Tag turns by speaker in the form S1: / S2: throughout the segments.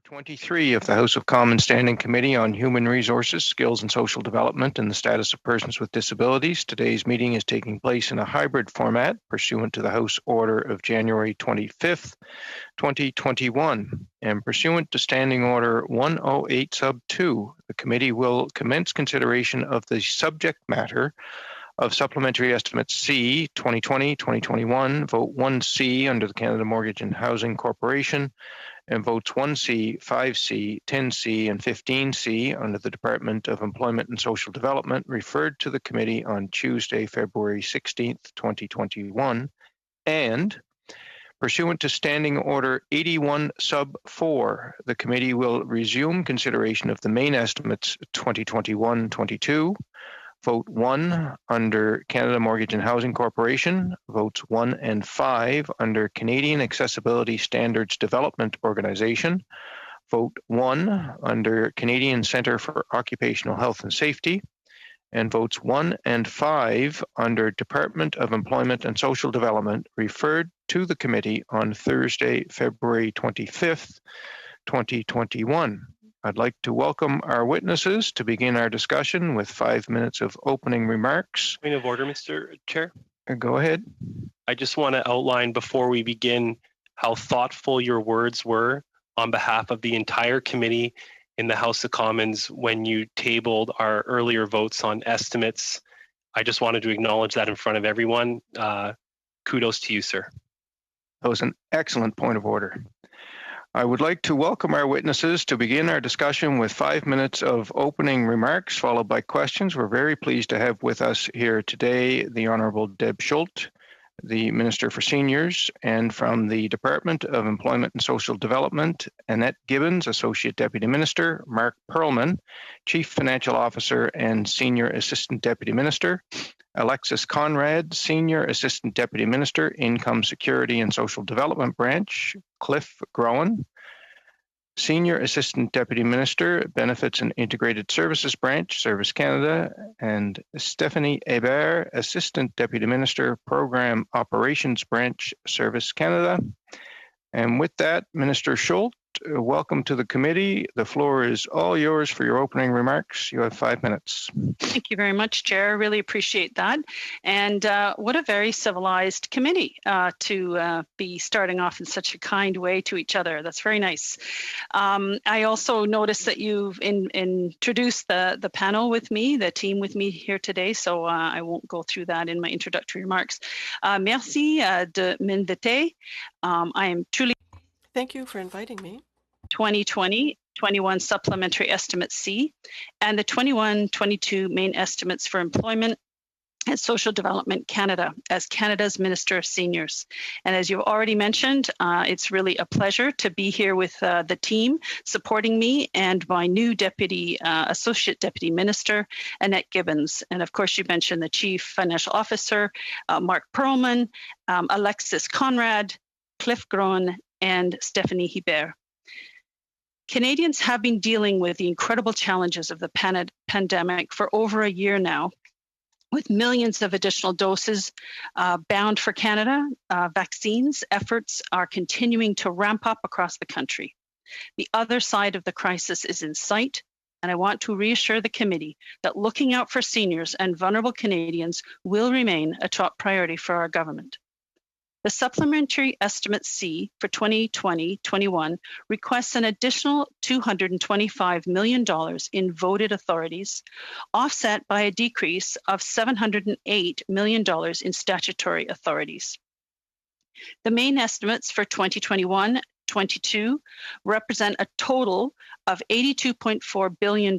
S1: 23 of the House of Commons Standing Committee on Human Resources, Skills and Social Development and the Status of Persons with Disabilities. Today's meeting is taking place in a hybrid format pursuant to the House Order of January 25th, 2021. And pursuant to Standing Order 108 Sub 2, the committee will commence consideration of the subject matter of Supplementary Estimate C 2020-2021, Vote 1C under the Canada Mortgage and Housing Corporation, and votes 1C, 5C, 10C, and 15C under the Department of Employment and Social Development referred to the committee on Tuesday, February 16th, 2021, and pursuant to Standing Order 81 Sub 4, the committee will resume consideration of the main estimates 2021-22, Vote 1 under Canada Mortgage and Housing Corporation, votes 1 and 5 under Canadian Accessibility Standards Development Organization, vote 1 under Canadian Centre for Occupational Health and Safety, and votes 1 and 5 under Department of Employment and Social Development referred to the committee on Thursday, February 25th, 2021. I'd like to welcome our witnesses to begin our discussion with 5 minutes of opening remarks.
S2: Point of order, Mr. Chair.
S1: Go ahead.
S2: I just want to outline before we begin how thoughtful your words were on behalf of the entire committee in the House of Commons when you tabled our earlier votes on estimates. I just wanted to acknowledge that in front of everyone. Kudos to you, sir.
S1: That was an excellent point of order. I would like to welcome our witnesses to begin our discussion with 5 minutes of opening remarks, followed by questions. We're very pleased to have with us here today the Honourable Deb Schultz, the Minister for Seniors, and from the Department of Employment and Social Development, Annette Gibbons, Associate Deputy Minister, Mark Perlman, Chief Financial Officer and Senior Assistant Deputy Minister, Alexis Conrad, Senior Assistant Deputy Minister, Income Security and Social Development Branch, Cliff Groen, Senior Assistant Deputy Minister, Benefits and Integrated Services Branch, Service Canada, and Stephanie Hébert, Assistant Deputy Minister, Program Operations Branch, Service Canada. And with that, Minister Schultz, welcome to the committee. The floor is all yours for your opening remarks. You have 5 minutes.
S3: Thank you very much, Chair. Really appreciate that. And what a very civilized committee to be starting off in such a kind way to each other. That's very nice. I also noticed that you've introduced the panel with me, the team with me here today, so I won't go through that in my introductory remarks. Merci de m'inviter. I am truly...
S4: Thank you for inviting me.
S3: 2020-21 Supplementary Estimate C and the 21-22 main estimates for employment and Social Development Canada as Canada's Minister of Seniors. And as you've already mentioned, it's really a pleasure to be here with the team supporting me and my new Associate Deputy Minister, Annette Gibbons. And of course, you mentioned the Chief Financial Officer, Mark Perlman, Alexis Conrad, Cliff Groen, and Stephanie Hébert. Canadians have been dealing with the incredible challenges of the pandemic for over a year now, with millions of additional doses bound for Canada. Vaccines efforts are continuing to ramp up across the country. The other side of the crisis is in sight, and I want to reassure the committee that looking out for seniors and vulnerable Canadians will remain a top priority for our government. The Supplementary Estimate C for 2020-21 requests an additional $225 million in voted authorities, offset by a decrease of $708 million in statutory authorities. The main estimates for 2021-22 represent a total of $82.4 billion.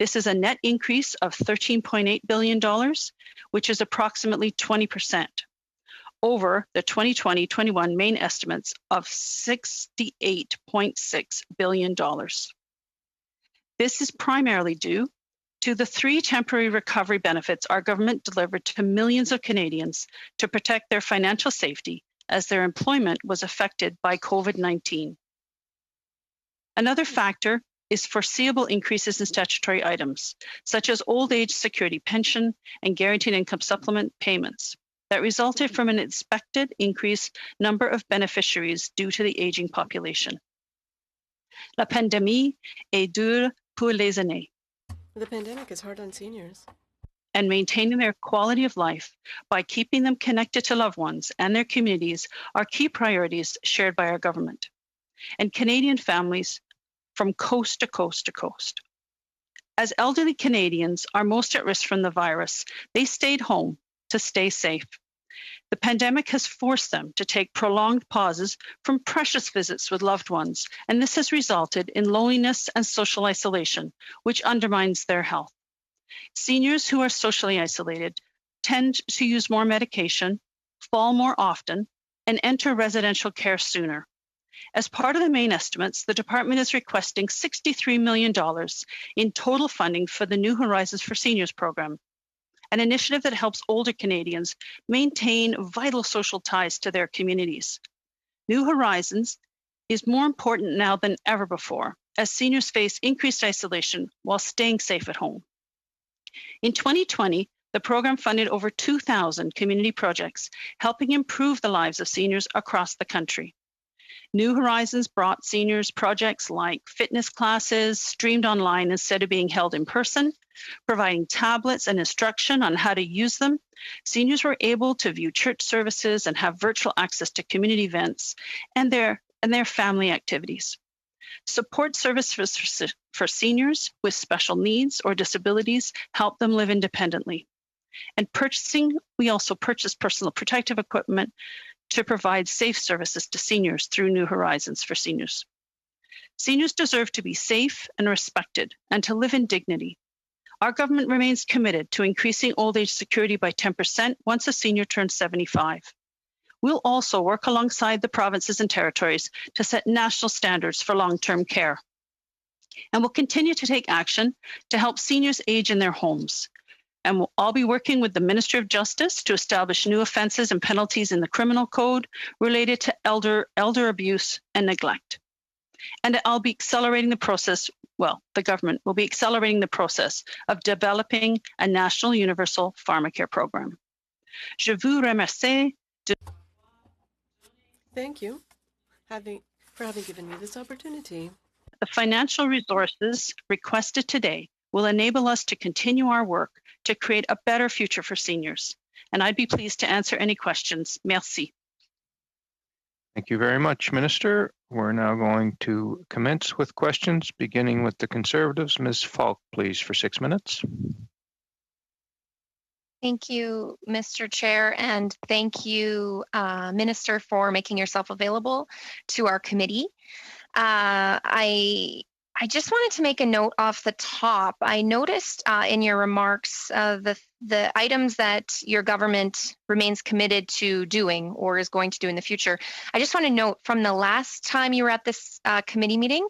S3: This is a net increase of $13.8 billion, which is approximately 20%. Over the 2020-21 main estimates of $68.6 billion. This is primarily due to the 3 temporary recovery benefits our government delivered to millions of Canadians to protect their financial safety as their employment was affected by COVID-19. Another factor is foreseeable increases in statutory items, such as old age security pension and guaranteed income supplement payments, that resulted from an expected increased number of beneficiaries due to the aging population. La pandémie est dure pour les aînés.
S4: The pandemic is hard on seniors.
S3: And maintaining their quality of life by keeping them connected to loved ones and their communities are key priorities shared by our government and Canadian families from coast to coast to coast. As elderly Canadians are most at risk from the virus, they stayed home to stay safe. The pandemic has forced them to take prolonged pauses from precious visits with loved ones, and this has resulted in loneliness and social isolation, which undermines their health. Seniors who are socially isolated tend to use more medication, fall more often, and enter residential care sooner. As part of the main estimates, the department is requesting $63 million in total funding for the New Horizons for Seniors program, an initiative that helps older Canadians maintain vital social ties to their communities. New Horizons is more important now than ever before, as seniors face increased isolation while staying safe at home. In 2020, the program funded over 2,000 community projects, helping improve the lives of seniors across the country. New Horizons brought seniors projects like fitness classes streamed online instead of being held in person, providing tablets and instruction on how to use them. Seniors were able to view church services and have virtual access to community events and their family activities. Support services for seniors with special needs or disabilities help them live independently. And we also purchase personal protective equipment to provide safe services to seniors through New Horizons for Seniors. Seniors deserve to be safe and respected and to live in dignity. Our government remains committed to increasing old age security by 10% once a senior turns 75. We'll also work alongside the provinces and territories to set national standards for long-term care. And we'll continue to take action to help seniors age in their homes. And we'll all be working with the Ministry of Justice to establish new offenses and penalties in the criminal code related to elder abuse and neglect. And I'll be accelerating the process, the government will be accelerating the process of developing a national universal pharmacare program. Je vous remercie.
S4: Thank you for having given me this opportunity.
S3: The financial resources requested today will enable us to continue our work to create a better future for seniors. And I'd be pleased to answer any questions. Merci.
S1: Thank you very much, Minister. We're now going to commence with questions, beginning with the Conservatives. Ms. Falk, please, for 6 minutes.
S5: Thank you, Mr. Chair, and thank you, Minister, for making yourself available to our committee. I just wanted to make a note off the top. I noticed in your remarks the items that your government remains committed to doing or is going to do in the future. I just want to note from the last time you were at this committee meeting,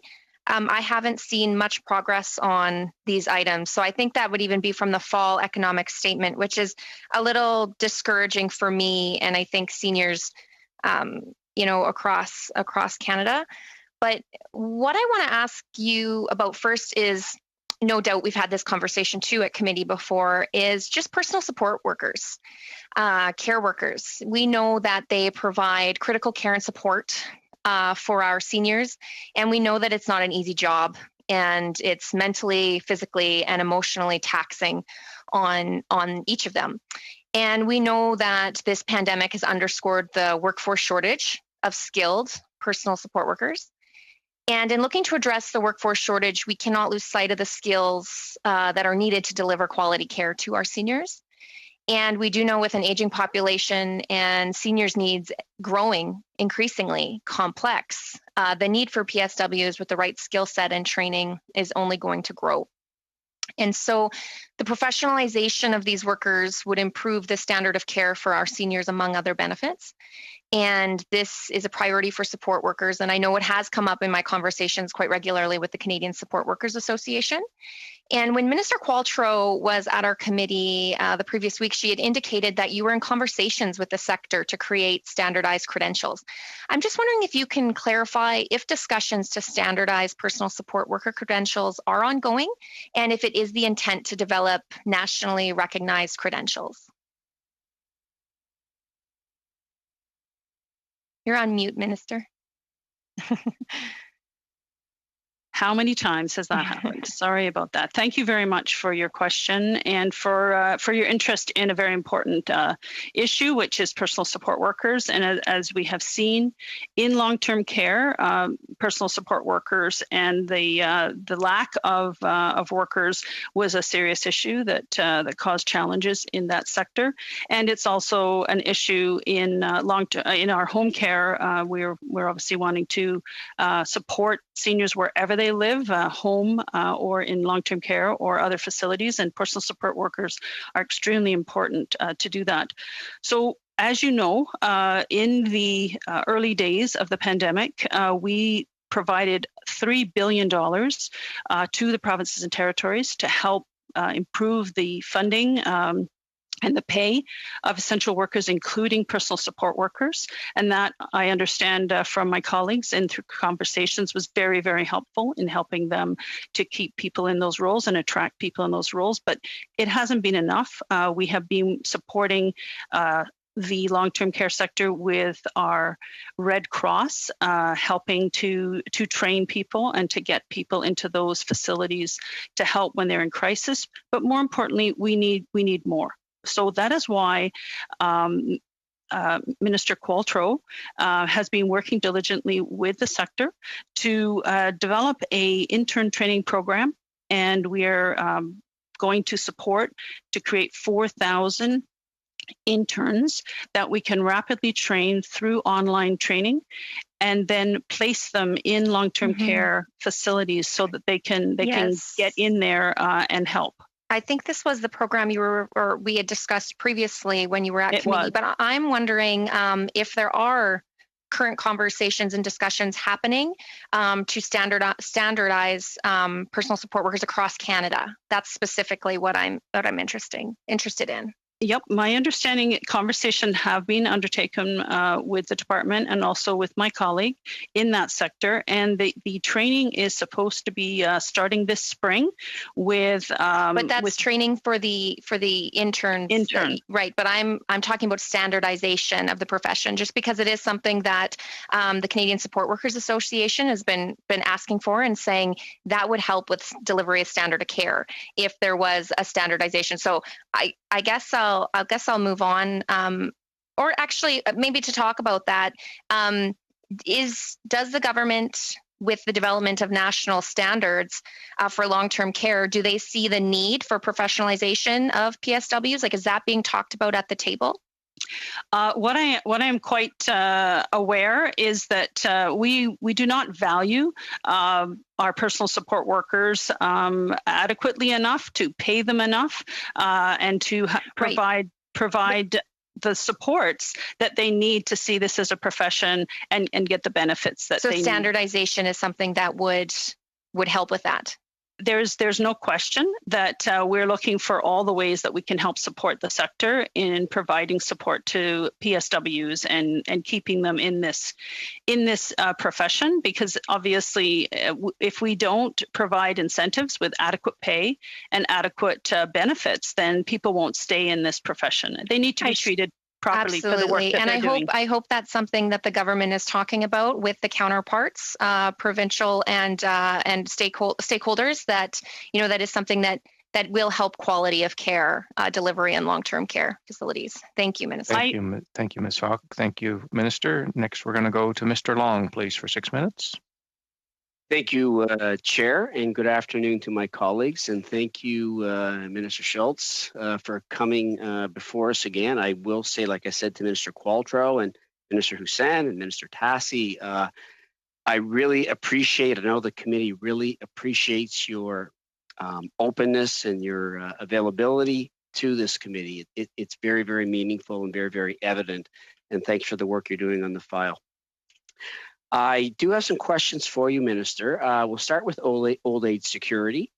S5: I haven't seen much progress on these items. So I think that would even be from the fall economic statement, which is a little discouraging for me and I think seniors, across Canada. But what I want to ask you about first is, no doubt we've had this conversation too at committee before, is just personal support workers, care workers. We know that they provide critical care and support for our seniors, and we know that it's not an easy job, and it's mentally, physically, and emotionally taxing on each of them. And we know that this pandemic has underscored the workforce shortage of skilled personal support workers. And in looking to address the workforce shortage, we cannot lose sight of the skills that are needed to deliver quality care to our seniors. And we do know with an aging population and seniors' needs growing increasingly complex, the need for PSWs with the right skill set and training is only going to grow. And so the professionalization of these workers would improve the standard of care for our seniors, among other benefits. And this is a priority for support workers. And I know it has come up in my conversations quite regularly with the Canadian Support Workers Association. And when Minister Qualtrough was at our committee the previous week, she had indicated that you were in conversations with the sector to create standardized credentials. I'm just wondering if you can clarify if discussions to standardize personal support worker credentials are ongoing, and if it is the intent to develop nationally recognized credentials. You're on mute, Minister.
S3: How many times has that happened? Sorry about that. Thank you very much for your question and for your interest in a very important issue, which is personal support workers. And as we have seen in long-term care, personal support workers and the lack of workers was a serious issue that caused challenges in that sector. And it's also an issue in in our home care. We're obviously wanting to support seniors wherever they live, home or in long-term care or other facilities, and personal support workers are extremely important to do that. So as you know, in the early days of the pandemic, we provided $3 billion to the provinces and territories to help improve the funding and the pay of essential workers, including personal support workers. And that, I understand from my colleagues and through conversations, was very, very helpful in helping them to keep people in those roles and attract people in those roles. But it hasn't been enough. We have been supporting the long-term care sector with our Red Cross, helping to train people and to get people into those facilities to help when they're in crisis. But more importantly, we need more. So that is why Minister Qualtrough has been working diligently with the sector to develop an intern training program, and we are going to support to create 4,000 interns that we can rapidly train through online training and then place them in long-term care facilities so that they can get in there and help.
S5: I think this was the program we had discussed previously when you were at committee, but I'm wondering if there are current conversations and discussions happening to standardize personal support workers across Canada. That's specifically what I'm interested in.
S3: Yep, my understanding, conversations have been undertaken with the department and also with my colleague in that sector. And the training is supposed to be starting this spring with.
S5: But that's training for the interns. Right, but I'm talking about standardization of the profession, just because it is something that the Canadian Support Workers Association has been asking for and saying that would help with delivery of standard of care if there was a standardization. So I guess I'll move on, or actually maybe to talk about that. Does the government, with the development of national standards for long-term care, do they see the need for professionalization of PSWs? Like, is that being talked about at the table?
S3: What I am quite aware is that we do not value our personal support workers adequately enough to pay them enough and to provide the supports that they need to see this as a profession and get the benefits that they need. So standardization is something that would help with that. There's no question that we're looking for all the ways that we can help support the sector in providing support to PSWs and keeping them in this profession, because obviously if we don't provide incentives with adequate pay and adequate benefits, then people won't stay in this profession. They need to be treated properly.
S5: Absolutely. For the work that and they're doing. I hope that's something that the government is talking about with the counterparts, provincial and stakeholders. That that is something that will help quality of care delivery in long-term care facilities. Thank you, Minister.
S1: Thank you, Ms. Hawk. Thank you, Minister. Next, we're going to go to Mr. Long, please, for 6 minutes.
S6: Thank you, Chair, and good afternoon to my colleagues. And thank you, Minister Schultz, for coming before us again. I will say, like I said to Minister Qualtrough and Minister Hussain and Minister Tassi, I really appreciate, I know the committee really appreciates your openness and your availability to this committee. It's very, very meaningful and very, very evident. And thanks for the work you're doing on the file. I do have some questions for you, Minister. We'll start with old age security.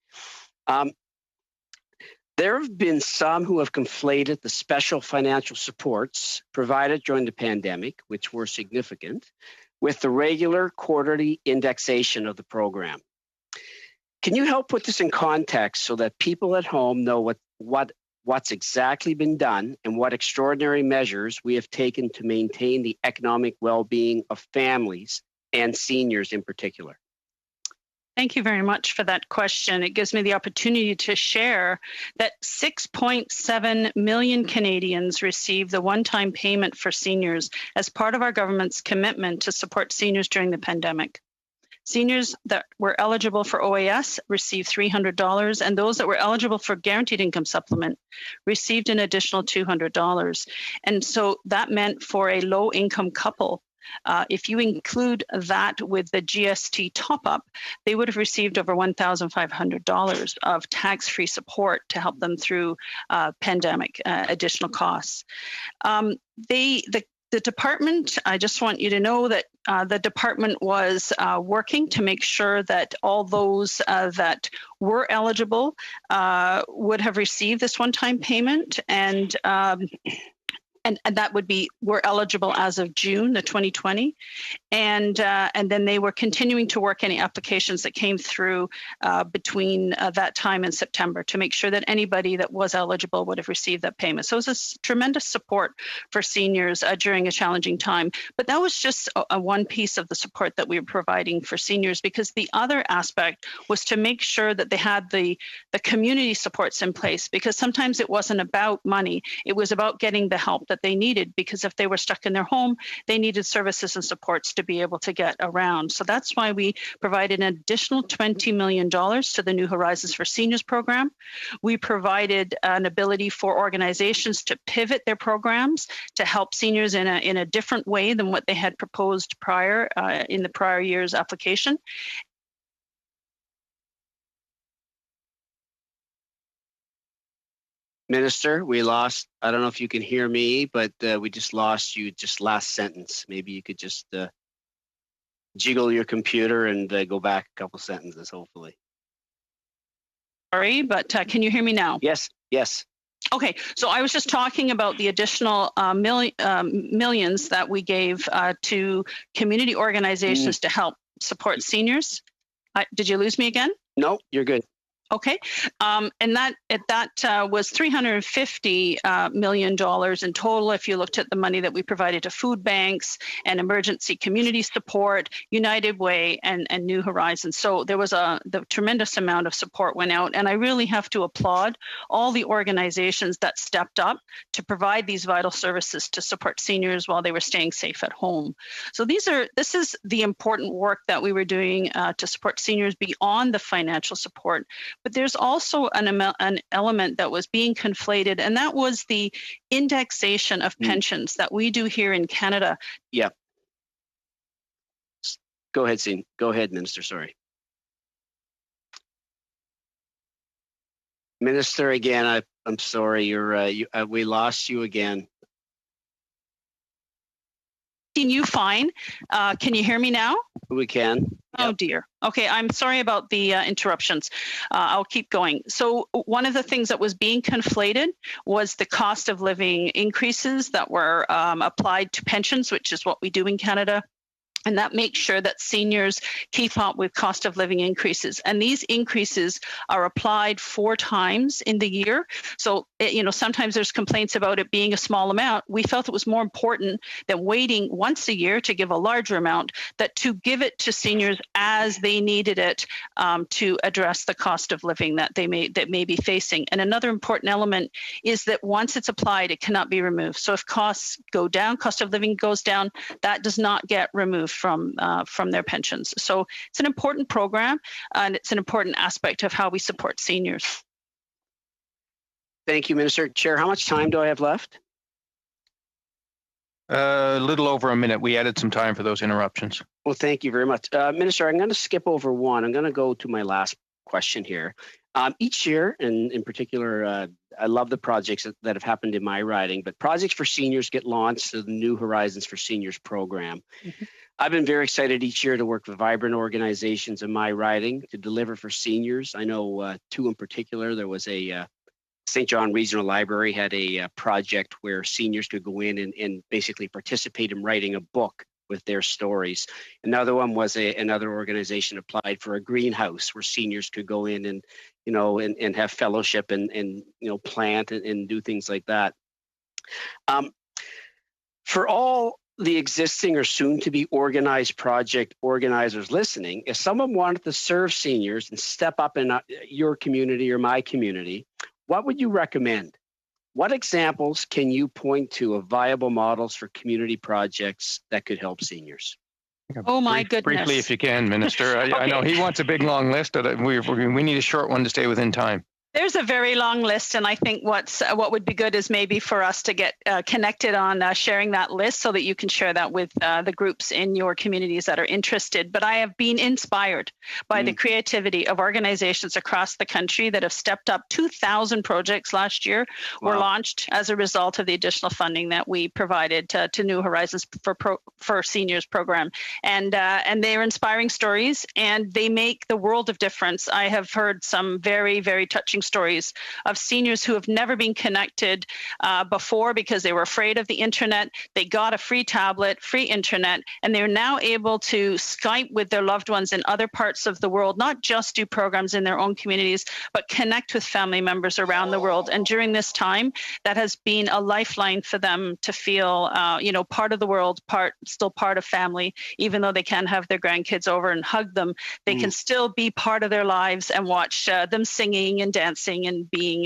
S6: There have been some who have conflated the special financial supports provided during the pandemic, which were significant, with the regular quarterly indexation of the program. Can you help put this in context so that people at home know what's exactly been done and what extraordinary measures we have taken to maintain the economic well-being of families and seniors in particular?
S3: Thank you very much for that question. It gives me the opportunity to share that 6.7 million Canadians received the one-time payment for seniors as part of our government's commitment to support seniors during the pandemic. Seniors that were eligible for OAS received $300, and those that were eligible for guaranteed income supplement received an additional $200. And so that meant for a low-income couple, if you include that with the GST top-up, they would have received over $1,500 of tax-free support to help them through pandemic additional costs. The department, I just want you to know that the department was working to make sure that all those that were eligible would have received this one-time payment, and that would be were eligible as of June the 2020, and then they were continuing to work any applications that came through between that time and September to make sure that anybody that was eligible would have received that payment. So it was a tremendous support for seniors during a challenging time. But that was just one piece of the support that we were providing for seniors, because the other aspect was to make sure that they had the community supports in place, because sometimes it wasn't about money, it was about getting the help that they needed, because if they were stuck in their home, they needed services and supports to be able to get around. So that's why we provided an additional $20 million to the New Horizons for Seniors program. We provided an ability for organizations to pivot their programs to help seniors in a different way than what they had proposed prior in the prior year's application.
S6: Minister, we lost, I don't know if you can hear me, but we just lost you just last sentence. Maybe you could just jiggle your computer and go back a couple sentences, hopefully.
S3: Sorry, but can you hear me now?
S6: Yes, yes.
S3: Okay, so I was just talking about the additional millions that we gave to community organizations to help support seniors. Did you lose me again?
S6: No, you're good.
S3: Okay, and that was $350 million in total. If you looked at the money that we provided to food banks and emergency community support, United Way, and New Horizons. So there was the tremendous amount of support went out, and I really have to applaud all the organizations that stepped up to provide these vital services to support seniors while they were staying safe at home. So this is the important work that we were doing to support seniors beyond the financial support. But there's also an element that was being conflated, and that was the indexation of pensions that we do here in Canada.
S6: Yeah. Go ahead, Sean. Go ahead, Minister. Sorry. Minister, again, I'm sorry. We lost you again.
S3: Can you fine? Can you hear me now?
S6: We can.
S3: Oh dear. Okay, I'm sorry about the interruptions. I'll keep going. So one of the things that was being conflated was the cost of living increases that were applied to pensions, which is what we do in Canada. And that makes sure that seniors keep up with cost of living increases. And these increases are applied 4 times in the year. So, sometimes there's complaints about it being a small amount. We felt it was more important than waiting once a year to give a larger amount, that to give it to seniors as they needed it to address the cost of living that they may be facing. And another important element is that once it's applied, it cannot be removed. So if costs go down, cost of living goes down, that does not get removed from their pensions. So it's an important program, and it's an important aspect of how we support seniors.
S6: Thank you, Minister. Chair, how much time do I have left?
S1: A little over a minute. We added some time for those interruptions.
S6: Well, thank you very much. Minister, I'm going to skip over one. I'm going to go to my last question here. Each year, and in particular, I love the projects that have happened in my riding, but projects for seniors get launched to the New Horizons for Seniors program. Mm-hmm. I've been very excited each year to work with vibrant organizations in my riding to deliver for seniors. I know 2 in particular. There was a St. John Regional Library had a project where seniors could go in and basically participate in writing a book with their stories. Another one was another organization applied for a greenhouse where seniors could go in and, and have fellowship and plant and do things like that. For all the existing or soon to be organized project organizers listening, if someone wanted to serve seniors and step up in your community or my community, what would you recommend? What examples can you point to of viable models for community projects that could help seniors?
S3: Oh my goodness.
S1: Briefly, if you can, Minister. I know he wants a big, long list, but we need a short one to stay within time.
S3: There's a very long list, and I think what would be good is maybe for us to get connected on sharing that list so that you can share that with the groups in your communities that are interested. But I have been inspired by the creativity of organizations across the country that have stepped up. 2,000 projects last year were launched as a result of the additional funding that we provided to New Horizons for Seniors program. And they're inspiring stories, and they make the world of difference. I have heard some very, very touching stories of seniors who have never been connected before because they were afraid of the internet. They got a free tablet, free internet, and they're now able to Skype with their loved ones in other parts of the world, not just do programs in their own communities, but connect with family members around the world. And during this time, that has been a lifeline for them to feel, part of the world, still part of family, even though they can't have their grandkids over and hug them. They can still be part of their lives and watch them singing and dancing and being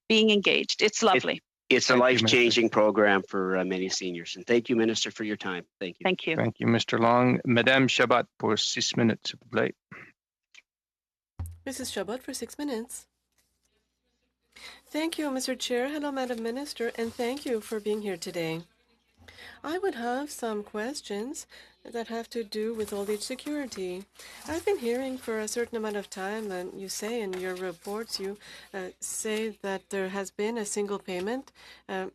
S3: engaged. It's lovely.
S6: It's a life-changing program for many seniors. And thank you, Minister, for your time. Thank you.
S3: Thank you.
S1: Thank you, Mr. Long. Madame Chabot pour 6 minutes, s'il vous plaît.
S4: Mrs. Chabot for 6 minutes. Thank you, Mr. Chair. Hello, Madam Minister, and thank you for being here today. I would have some questions that have to do with old age security. I've been hearing for a certain amount of time, and you say in your reports, you say that there has been a single payment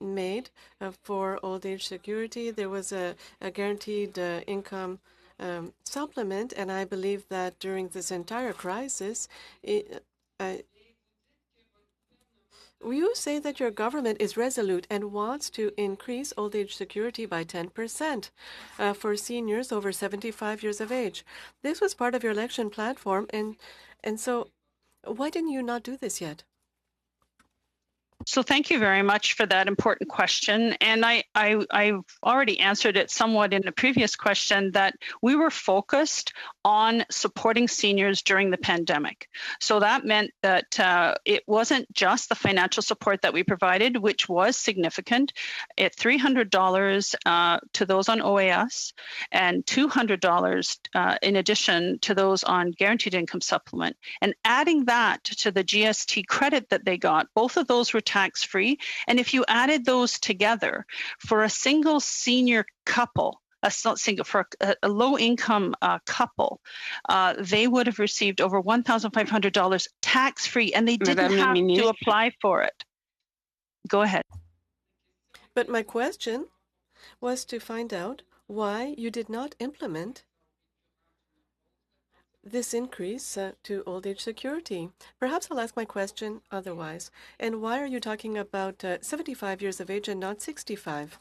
S4: made for old age security. There was a guaranteed income supplement, and I believe that during this entire crisis, you say that your government is resolute and wants to increase old age security by 10% for seniors over 75 years of age. This was part of your election platform, and so why didn't you not do this yet?
S3: So thank you very much for that important question. And I've already answered it somewhat in the previous question that we were focused on supporting seniors during the pandemic. So that meant that it wasn't just the financial support that we provided, which was significant, at $300 to those on OAS and $200 in addition to those on guaranteed income supplement. And adding that to the GST credit that they got, both of those were tax-free. And if you added those together for a single senior couple, for a low-income couple, they would have received over $1,500 tax-free, and they didn't have to apply for it. Go ahead.
S4: But my question was to find out why you did not implement this increase to old age security. Perhaps I'll ask my question otherwise. And why are you talking about 75 years of age and not 65?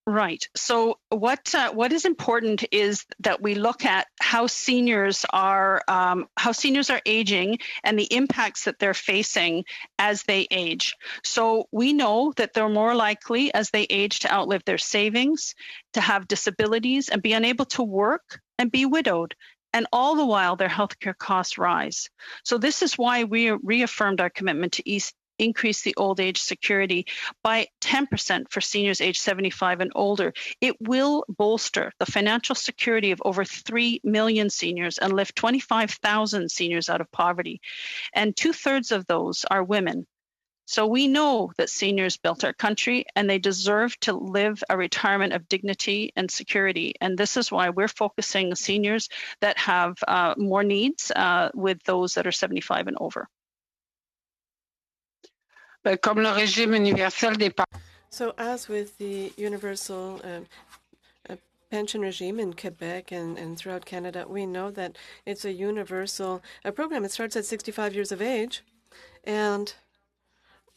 S3: Right. So what is important is that we look at how seniors are aging and the impacts that they're facing as they age. So we know that they're more likely as they age to outlive their savings, to have disabilities, and be unable to work and be widowed. And all the while, their healthcare costs rise. So this is why we reaffirmed our commitment to increase the old age security by 10% for seniors age 75 and older. It will bolster the financial security of over 3 million seniors and lift 25,000 seniors out of poverty. And 2/3 of those are women. So we know that seniors built our country and they deserve to live a retirement of dignity and security. And this is why we're focusing on seniors that have more needs with those that are 75 and over.
S4: So as with the universal pension regime in Quebec and throughout Canada, we know that it's a universal program. It starts at 65 years of age, and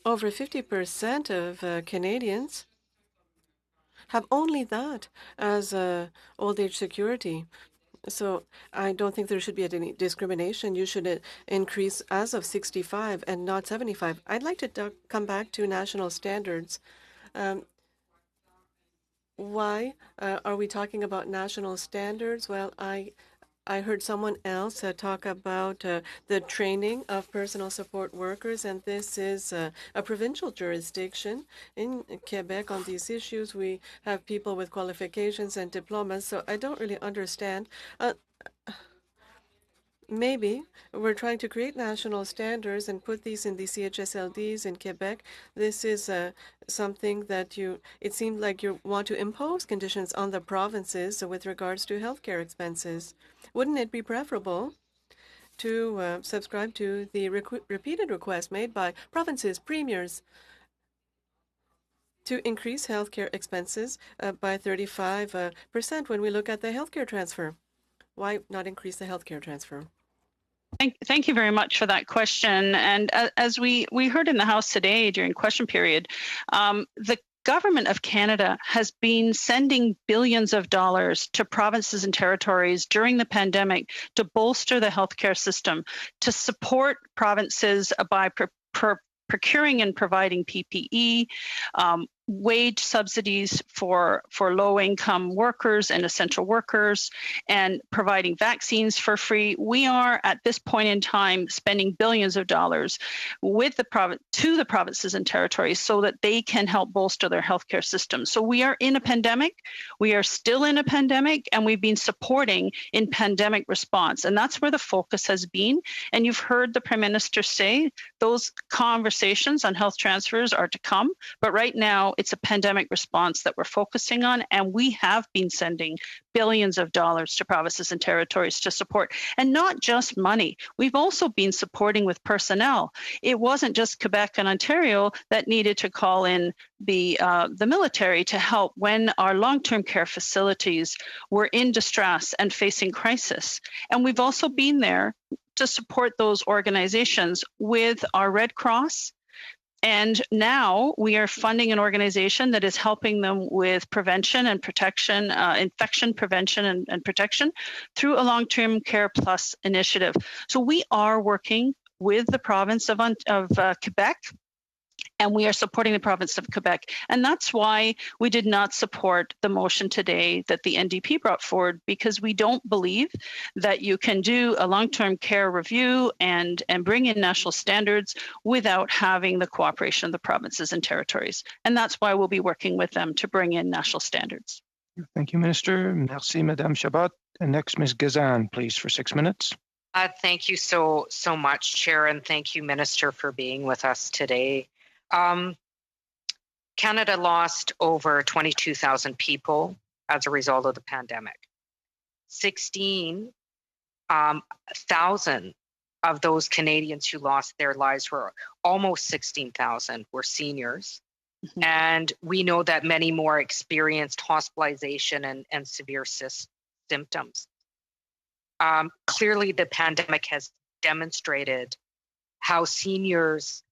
S4: over 50% of Canadians have only that as old age security. So I don't think there should be any discrimination. You should increase as of 65 and not 75. I'd like to come back to national standards. why are we talking about national standards? Well, I heard someone else talk about the training of personal support workers, and this is a provincial jurisdiction in Quebec on these issues. We have people with qualifications and diplomas, so I don't really understand. Maybe we're trying to create national standards and put these in the CHSLDs in Quebec. This is something that it seemed like you want to impose conditions on the provinces with regards to healthcare expenses. Wouldn't it be preferable to subscribe to the repeated request made by provinces, premiers, to increase healthcare expenses by 35% when we look at the healthcare transfer? Why not increase the healthcare transfer?
S3: Thank you very much for that question. And as we heard in the House today during question period, the Government of Canada has been sending billions of dollars to provinces and territories during the pandemic to bolster the healthcare system, to support provinces by procuring and providing PPE, wage subsidies for low-income workers and essential workers, and providing vaccines for free. We are at this point in time spending billions of dollars with the provinces and territories so that they can help bolster their healthcare system. So we are in a pandemic. We are still in a pandemic, and we've been supporting in pandemic response, and that's where the focus has been. And you've heard the Prime Minister say those conversations on health transfers are to come, but right now it's a pandemic response that we're focusing on, and we have been sending billions of dollars to provinces and territories to support, and not just money. We've also been supporting with personnel. It wasn't just Quebec and Ontario that needed to call in the military to help when our long-term care facilities were in distress and facing crisis. And we've also been there to support those organizations with our Red Cross. And now we are funding an organization that is helping them with prevention and protection, infection prevention and protection through a long-term care plus initiative. So we are working with the province of Quebec, and we are supporting the province of Quebec. And that's why we did not support the motion today that the NDP brought forward, because we don't believe that you can do a long-term care review and bring in national standards without having the cooperation of the provinces and territories. And that's why we'll be working with them to bring in national standards.
S1: Thank you, Minister. Merci, Madame Chabot. And next, Ms. Gazan, please, for 6 minutes.
S7: Thank you so much, Chair, and thank you, Minister, for being with us today. Canada lost over 22,000 people as a result of the pandemic. 16,000 of those Canadians who lost their lives, were almost 16,000, were seniors. Mm-hmm. And we know that many more experienced hospitalization and severe symptoms. Clearly, the pandemic has demonstrated how seniors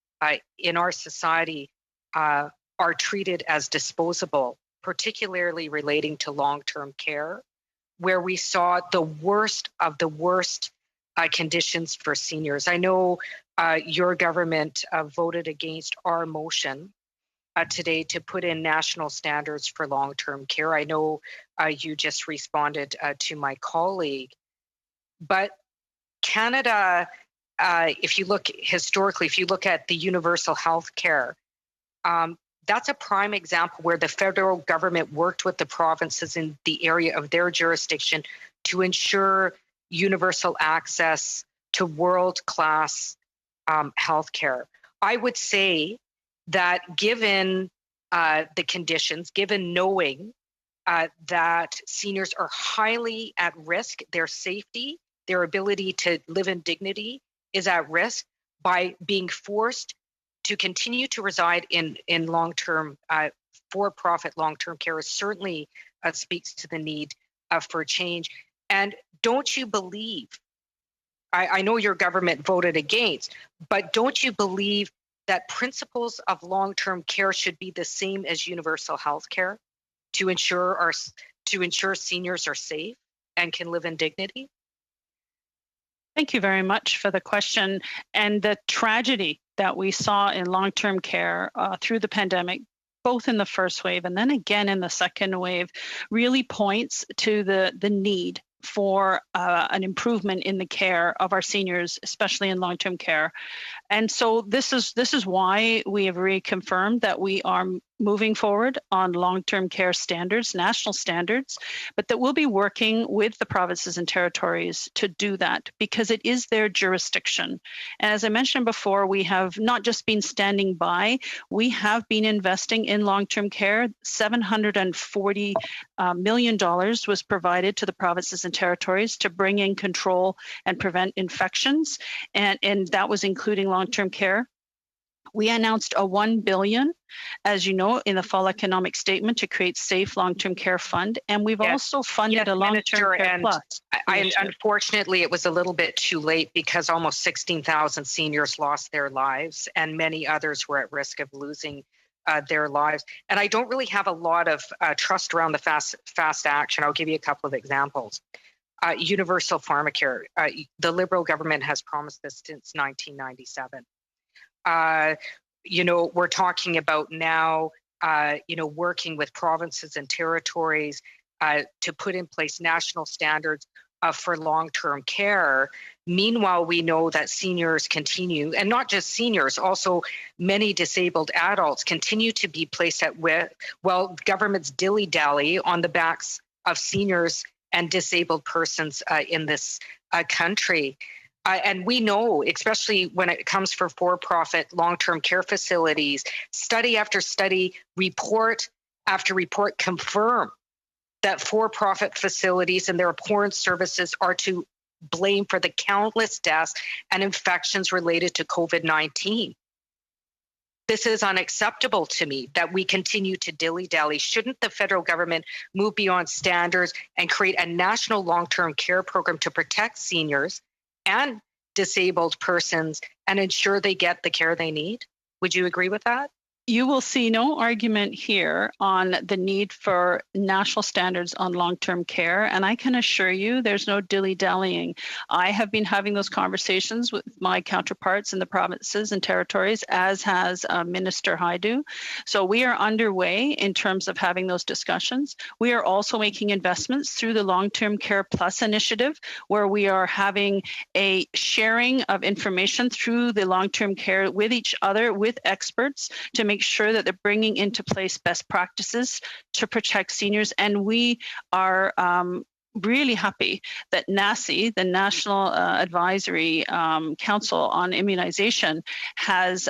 S7: in our society are treated as disposable, particularly relating to long-term care, where we saw the worst of the worst conditions for seniors. I know your government voted against our motion today to put in national standards for long-term care. I know you just responded to my colleague, but Canada, if you look historically, if you look at the universal health care, that's a prime example where the federal government worked with the provinces in the area of their jurisdiction to ensure universal access to world-class health care. I would say that given the conditions, given knowing that seniors are highly at risk, their safety, their ability to live in dignity is at risk by being forced to continue to reside in long-term, for-profit long-term care, certainly speaks to the need for change. And don't you believe, I know your government voted against, but don't you believe that principles of long-term care should be the same as universal health care to ensure seniors are safe and can live in dignity?
S3: Thank you very much for the question. And the tragedy that we saw in long-term care through the pandemic both in the first wave and then again in the second wave, really points to the need for an improvement in the care of our seniors, especially in long-term care. And so this is why we have reconfirmed that we are moving forward on long-term care standards, national standards, but that we'll be working with the provinces and territories to do that because it is their jurisdiction. And as I mentioned before, we have not just been standing by, we have been investing in long-term care. $740 million was provided to the provinces and territories to bring in control and prevent infections, and that was including long-term care. We announced a $1 billion, as you know, in the fall economic statement to create safe long-term care fund, and we've also funded a long-term care plus.
S7: Unfortunately, it was a little bit too late because almost 16,000 seniors lost their lives, and many others were at risk of losing their lives. And I don't really have a lot of trust around the fast action. I'll give you a couple of examples. Universal pharmacare. The Liberal government has promised this since 1997. We're talking about now, working with provinces and territories to put in place national standards for long-term care. Meanwhile, we know that seniors continue, and not just seniors, also many disabled adults continue to be placed at governments dilly-dally on the backs of seniors and disabled persons in this country. And we know, especially when it comes for-profit long-term care facilities, study after study, report after report confirm that for-profit facilities and their abhorrent services are to blame for the countless deaths and infections related to COVID-19. This is unacceptable to me that we continue to dilly-dally. Shouldn't the federal government move beyond standards and create a national long-term care program to protect seniors and disabled persons and ensure they get the care they need? Would you agree with that?
S3: You will see no argument here on the need for national standards on long-term care, and I can assure you there's no dilly-dallying. I have been having those conversations with my counterparts in the provinces and territories, as has Minister Haidu. So we are underway in terms of having those discussions. We are also making investments through the Long-Term Care Plus initiative, where we are having a sharing of information through the long-term care with each other, with experts, to make sure that they're bringing into place best practices to protect seniors. And we are really happy that NACI, the National Advisory Council on Immunization, has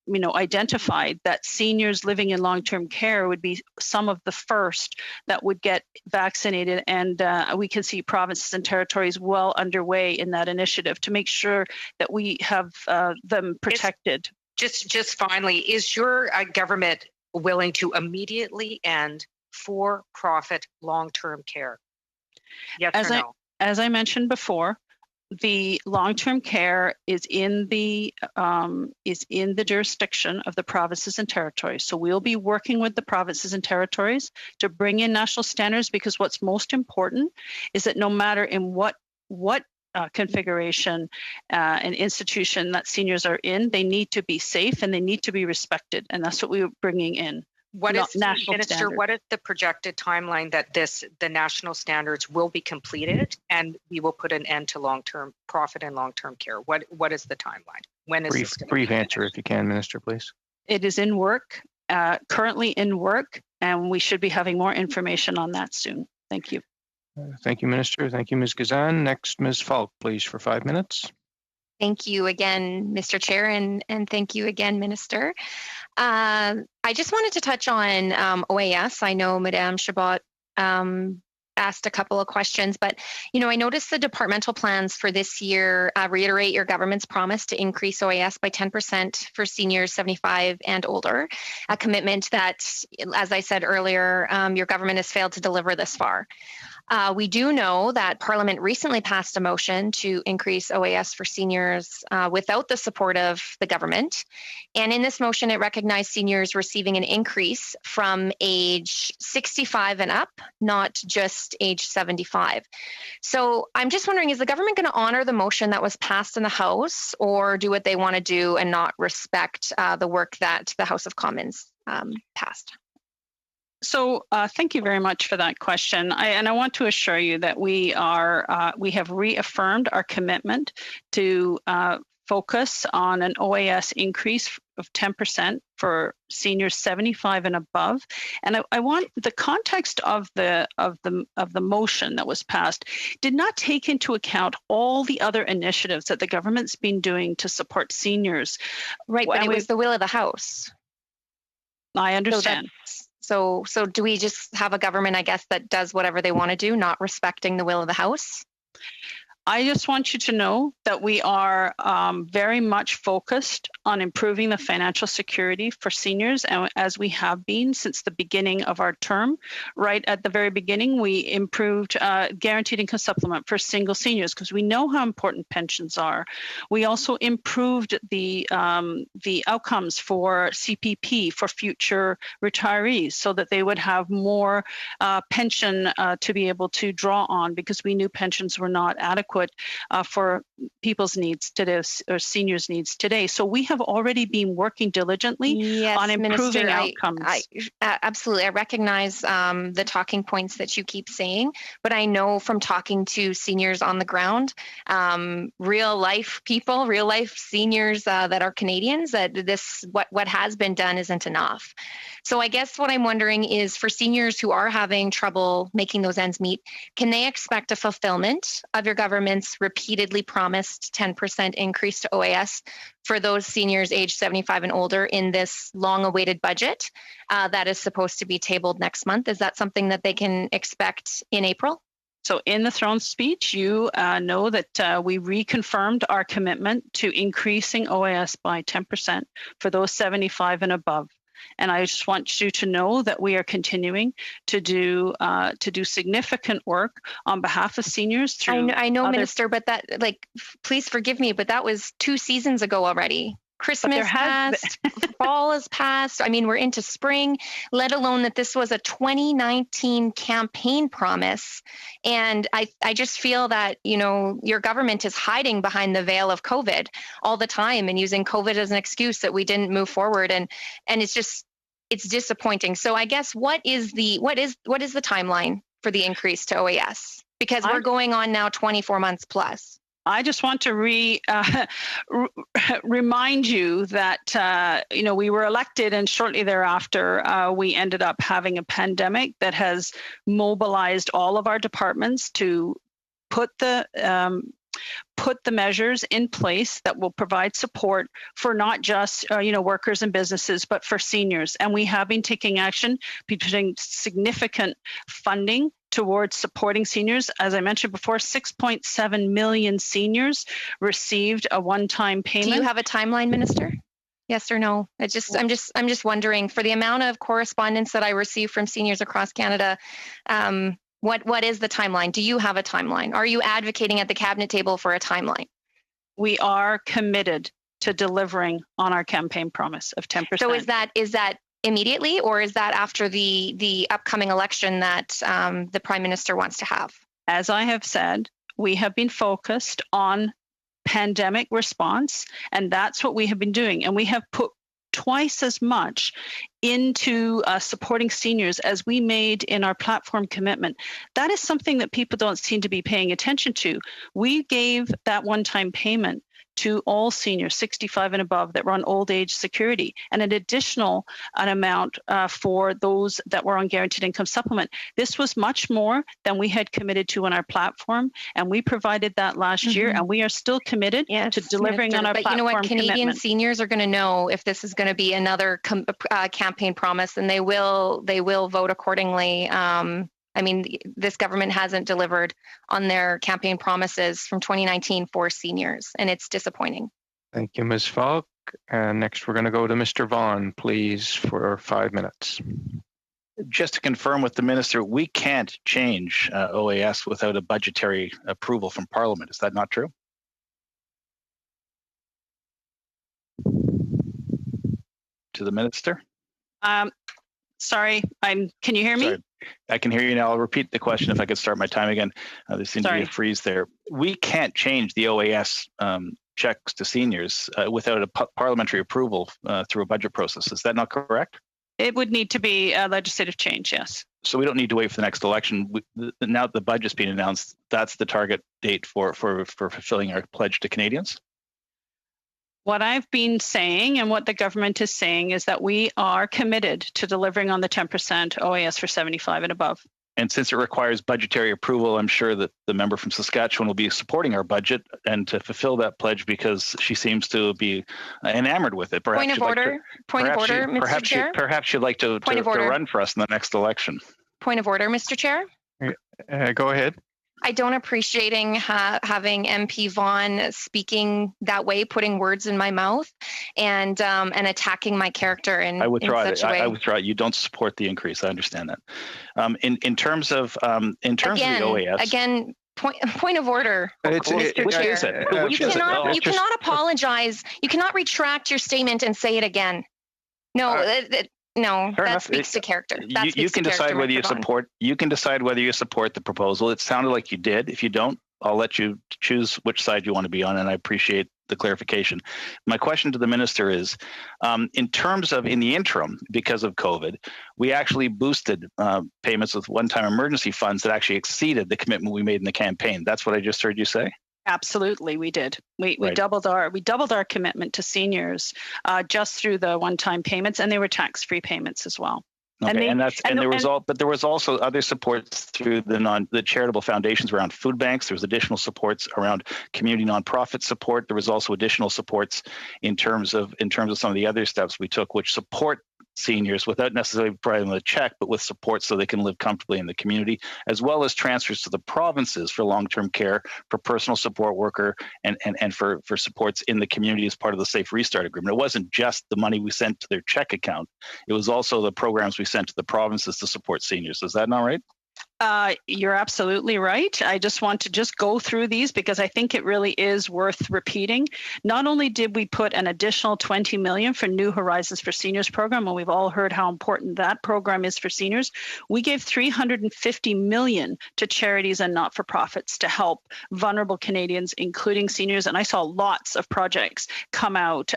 S3: identified that seniors living in long-term care would be some of the first that would get vaccinated, and we can see provinces and territories well underway in that initiative to make sure that we have them protected.
S7: Just finally, is your government willing to immediately end for-profit long-term care? Yes or no?
S3: As I mentioned before, the long-term care is in the jurisdiction of the provinces and territories. So we'll be working with the provinces and territories to bring in national standards, because what's most important is that no matter in what configuration and institution that seniors are in, they need to be safe and they need to be respected, and that's what we're bringing in.
S7: What is the projected timeline that the national standards will be completed and we will put an end to long-term profit and long-term care? What is the timeline? When is this
S1: brief answer, if you can, Minister, please?
S3: It is in work, currently in work, and we should be having more information on that soon. Thank you.
S1: Thank you, Minister. Thank you, Ms. Gazan. Next, Ms. Falk, please, for 5 minutes.
S5: Thank you again, Mr. Chair, and thank you again, Minister. I just wanted to touch on OAS. I know Madame Chabot asked a couple of questions, but I noticed the departmental plans for this year reiterate your government's promise to increase OAS by 10% for seniors 75 and older, a commitment that, as I said earlier, your government has failed to deliver this far. We do know that Parliament recently passed a motion to increase OAS for seniors without the support of the government. And in this motion, it recognized seniors receiving an increase from age 65 and up, not just age 75. So I'm just wondering, is the government going to honor the motion that was passed in the House, or do what they want to do and not respect the work that the House of Commons passed?
S3: So thank you very much for that question. I want to assure you that we have reaffirmed our commitment to focus on an OAS increase of 10% for seniors 75 and above. And I want the context of the motion that was passed did not take into account all the other initiatives that the government's been doing to support seniors.
S5: Right, but it was the will of the House.
S3: I understand.
S5: So do we just have a government, I guess, that does whatever they want to do, not respecting the will of the House?
S3: I just want you to know that we are very much focused on improving the financial security for seniors, and as we have been since the beginning of our term. Right at the very beginning, we improved guaranteed income supplement for single seniors because we know how important pensions are. We also improved the outcomes for CPP for future retirees so that they would have more pension to be able to draw on, because we knew pensions were not adequate for people's needs today, or seniors' needs today. So we have already been working diligently on improving outcomes.
S5: Absolutely. I recognize the talking points that you keep saying, but I know from talking to seniors on the ground, real life people, real life seniors that are Canadians, that what has been done isn't enough. So I guess what I'm wondering is, for seniors who are having trouble making those ends meet, can they expect a fulfillment of your government's repeatedly promised 10% increase to OAS for those seniors aged 75 and older in this long-awaited budget that is supposed to be tabled next month? Is that something that they can expect in April?
S3: So in the throne speech, you know that we reconfirmed our commitment to increasing OAS by 10% for those 75 and above. And I just want you to know that we are continuing to do significant work on behalf of seniors. Through
S5: I know, Minister, but that, please forgive me, but that was 2 seasons ago already. Christmas passed, fall has passed. I mean, we're into spring, let alone that this was a 2019 campaign promise. And I just feel that, your government is hiding behind the veil of COVID all the time and using COVID as an excuse that we didn't move forward. And it's disappointing. So I guess what is the timeline for the increase to OAS? Because we're going on now 24 months plus.
S3: I just want to remind you that, we were elected, and shortly thereafter, we ended up having a pandemic that has mobilized all of our departments to put the measures in place that will provide support for not just workers and businesses, but for seniors. And we have been taking action, putting significant funding towards supporting seniors. As I mentioned before, 6.7 million seniors received a one-time payment.
S5: Do you have a timeline, Minister? Yes or no? I'm just wondering, for the amount of correspondence that I receive from seniors across Canada, what is the timeline? Do you have a timeline? Are you advocating at the cabinet table for a timeline?
S3: We are committed to delivering on our campaign promise of 10%.
S5: So is that immediately, or is that after the upcoming election that the Prime Minister wants to have?
S3: As I have said, we have been focused on pandemic response, and that's what we have been doing. And we have put twice as much into supporting seniors as we made in our platform commitment. That is something that people don't seem to be paying attention to. We gave that one-time payment to all seniors 65 and above that were on old age security, and an amount for those that were on guaranteed income supplement. This was much more than we had committed to on our platform, and we provided that last year, and we are still committed to delivering on our platform commitment.
S5: But Canadian seniors are going to know if this is going to be another campaign promise, and they will vote accordingly. This government hasn't delivered on their campaign promises from 2019 for seniors, and it's disappointing.
S1: Thank you, Ms. Falk. And next, we're going to go to Mr. Vaughan, please, for 5 minutes.
S8: Just to confirm with the Minister, we can't change OAS without a budgetary approval from Parliament. Is that not true? To the Minister?
S3: Sorry, can you hear me?
S8: Sorry. I can hear you now. I'll repeat the question if I could start my time again. There seems to be a freeze there. We can't change the OAS checks to seniors without a parliamentary approval through a budget process. Is that not correct?
S3: It would need to be a legislative change, yes.
S8: So we don't need to wait for the next election. Now that the budget's been announced, that's the target date for fulfilling our pledge to Canadians?
S3: What I've been saying and what the government is saying is that we are committed to delivering on the 10% OAS for 75 and above.
S8: And since it requires budgetary approval, I'm sure that the member from Saskatchewan will be supporting our budget and to fulfill that pledge because she seems to be enamored with it.
S5: Point of order, Mr. Chair.
S8: Perhaps she'd like to run for us in the next election.
S5: Point of order, Mr. Chair.
S1: Go ahead.
S5: I don't appreciating having MP Vaughn speaking that way, putting words in my mouth, and attacking my character in such a way.
S8: I withdraw it. You don't support the increase. I understand that. In terms of the OAS.
S5: Again, point of order, Mr.
S8: Which
S5: Chair.
S8: is it?
S5: You cannot apologize. You cannot retract your statement and say it again. No. That speaks to character.
S8: You can decide whether you support. You can decide whether you support the proposal. It sounded like you did. If you don't, I'll let you choose which side you want to be on, and I appreciate the clarification. My question to the minister is, in terms of in the interim, because of COVID, we actually boosted payments with one-time emergency funds that actually exceeded the commitment we made in the campaign. That's what I just heard you say?
S3: Absolutely, we did. We
S8: Right.
S3: doubled our commitment to seniors just through the one-time payments, and they were tax-free payments as well.
S8: Okay, but there was also other supports through the charitable foundations around food banks. There was additional supports around community nonprofit support. There was also additional supports in terms of some of the other steps we took, which support seniors without necessarily providing them a check, but with support so they can live comfortably in the community, as well as transfers to the provinces for long-term care, for personal support worker, and for supports in the community as part of the Safe Restart Agreement. It wasn't just the money we sent to their check account. It was also the programs we sent to the provinces to support seniors. Is that not right?
S3: You're absolutely right. I just want to go through these because I think it really is worth repeating. Not only did we put an additional $20 million for New Horizons for Seniors program, and we've all heard how important that program is for seniors, we gave $350 million to charities and not-for-profits to help vulnerable Canadians, including seniors. And I saw lots of projects come out.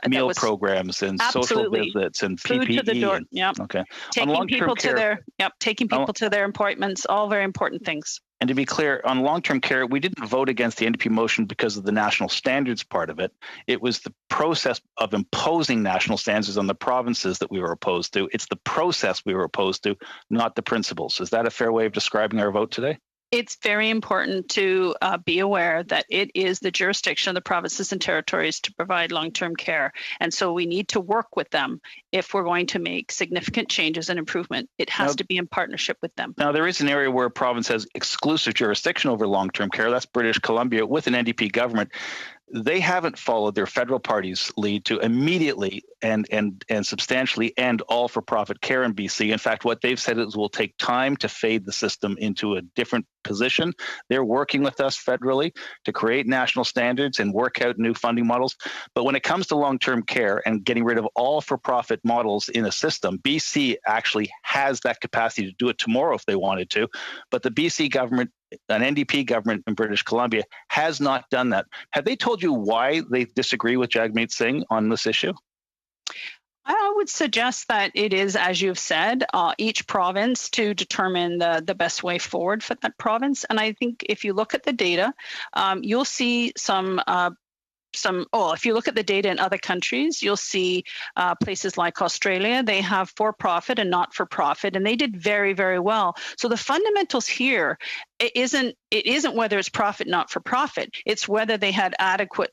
S8: Meal programs and social visits and PPE.
S3: Food to the door. Yep.
S8: Okay.
S3: Taking people to their appointments. All very important things.
S8: And to be clear, on long-term care, we didn't vote against the NDP motion because of the national standards part of it. It was the process of imposing national standards on the provinces that we were opposed to. It's the process we were opposed to, not the principles. Is that a fair way of describing our vote today?
S3: It's very important to be aware that it is the jurisdiction of the provinces and territories to provide long-term care. And so we need to work with them if we're going to make significant changes and improvement. It has to be in partnership with them.
S8: Now, there is an area where a province has exclusive jurisdiction over long-term care. That's British Columbia with an NDP government. They haven't followed their federal party's lead to immediately and substantially end all for-profit care in BC. In fact, what they've said is it will take time to fade the system into a different position. They're working with us federally to create national standards and work out new funding models. But when it comes to long-term care and getting rid of all for-profit models in a system, BC actually has that capacity to do it tomorrow if they wanted to. But the BC government, an NDP government in British Columbia, has not done that. Have they told you why they disagree with Jagmeet Singh on this issue?
S3: I would suggest that it is, as you've said, each province to determine the best way forward for that province. And I think if you look at the data, you'll see if you look at the data in other countries, you'll see places like Australia, they have for-profit and not-for-profit, and they did very, very well. So the fundamentals here, it isn't whether it's profit, not-for-profit. It's whether they had adequate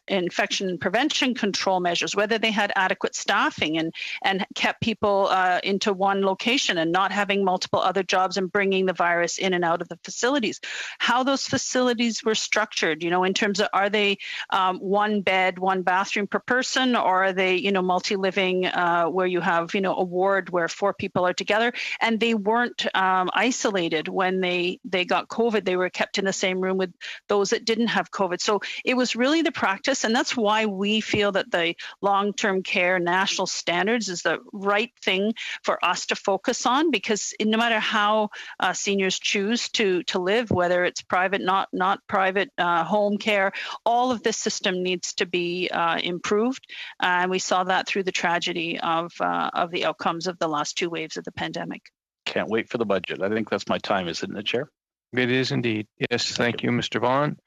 S3: infection prevention control measures, whether they had adequate staffing and kept people into one location and not having multiple other jobs and bringing the virus in and out of the facilities. How those facilities were structured, in terms of, are they one bed, one bathroom per person, or are they, multi-living where you have, a ward where 4 people are together, and they weren't isolated when they got COVID. They were kept in the same room with those that didn't have COVID. So it was really the practice, and that's why we feel that the long-term care national standards is the right thing for us to focus on, because no matter how seniors choose to live, whether it's private, not private, home care, all of this system needs to be improved. And we saw that through the tragedy of the outcomes of the last two waves of the pandemic.
S8: Can't wait for the budget. I think that's my time, isn't it, Chair?
S1: It is indeed. Yes, thank you, Mr. Vaughan.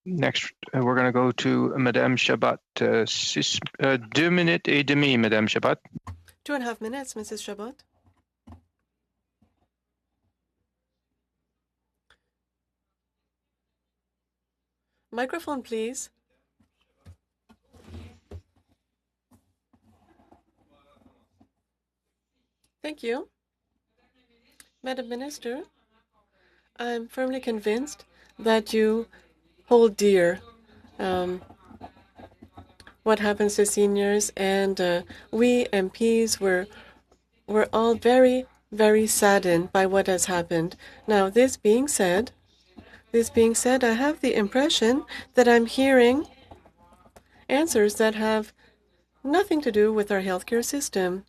S1: Next, we're going to go to Madame Chabot. 2 minutes et demi, Madame Chabot.
S4: 2.5 minutes, Mrs. Chabot. Microphone, please. Thank you. Madam Minister, I'm firmly convinced that you hold dear what happens to seniors, and we MPs were all very, very saddened by what has happened. Now, this being said, I have the impression that I'm hearing answers that have nothing to do with our healthcare system.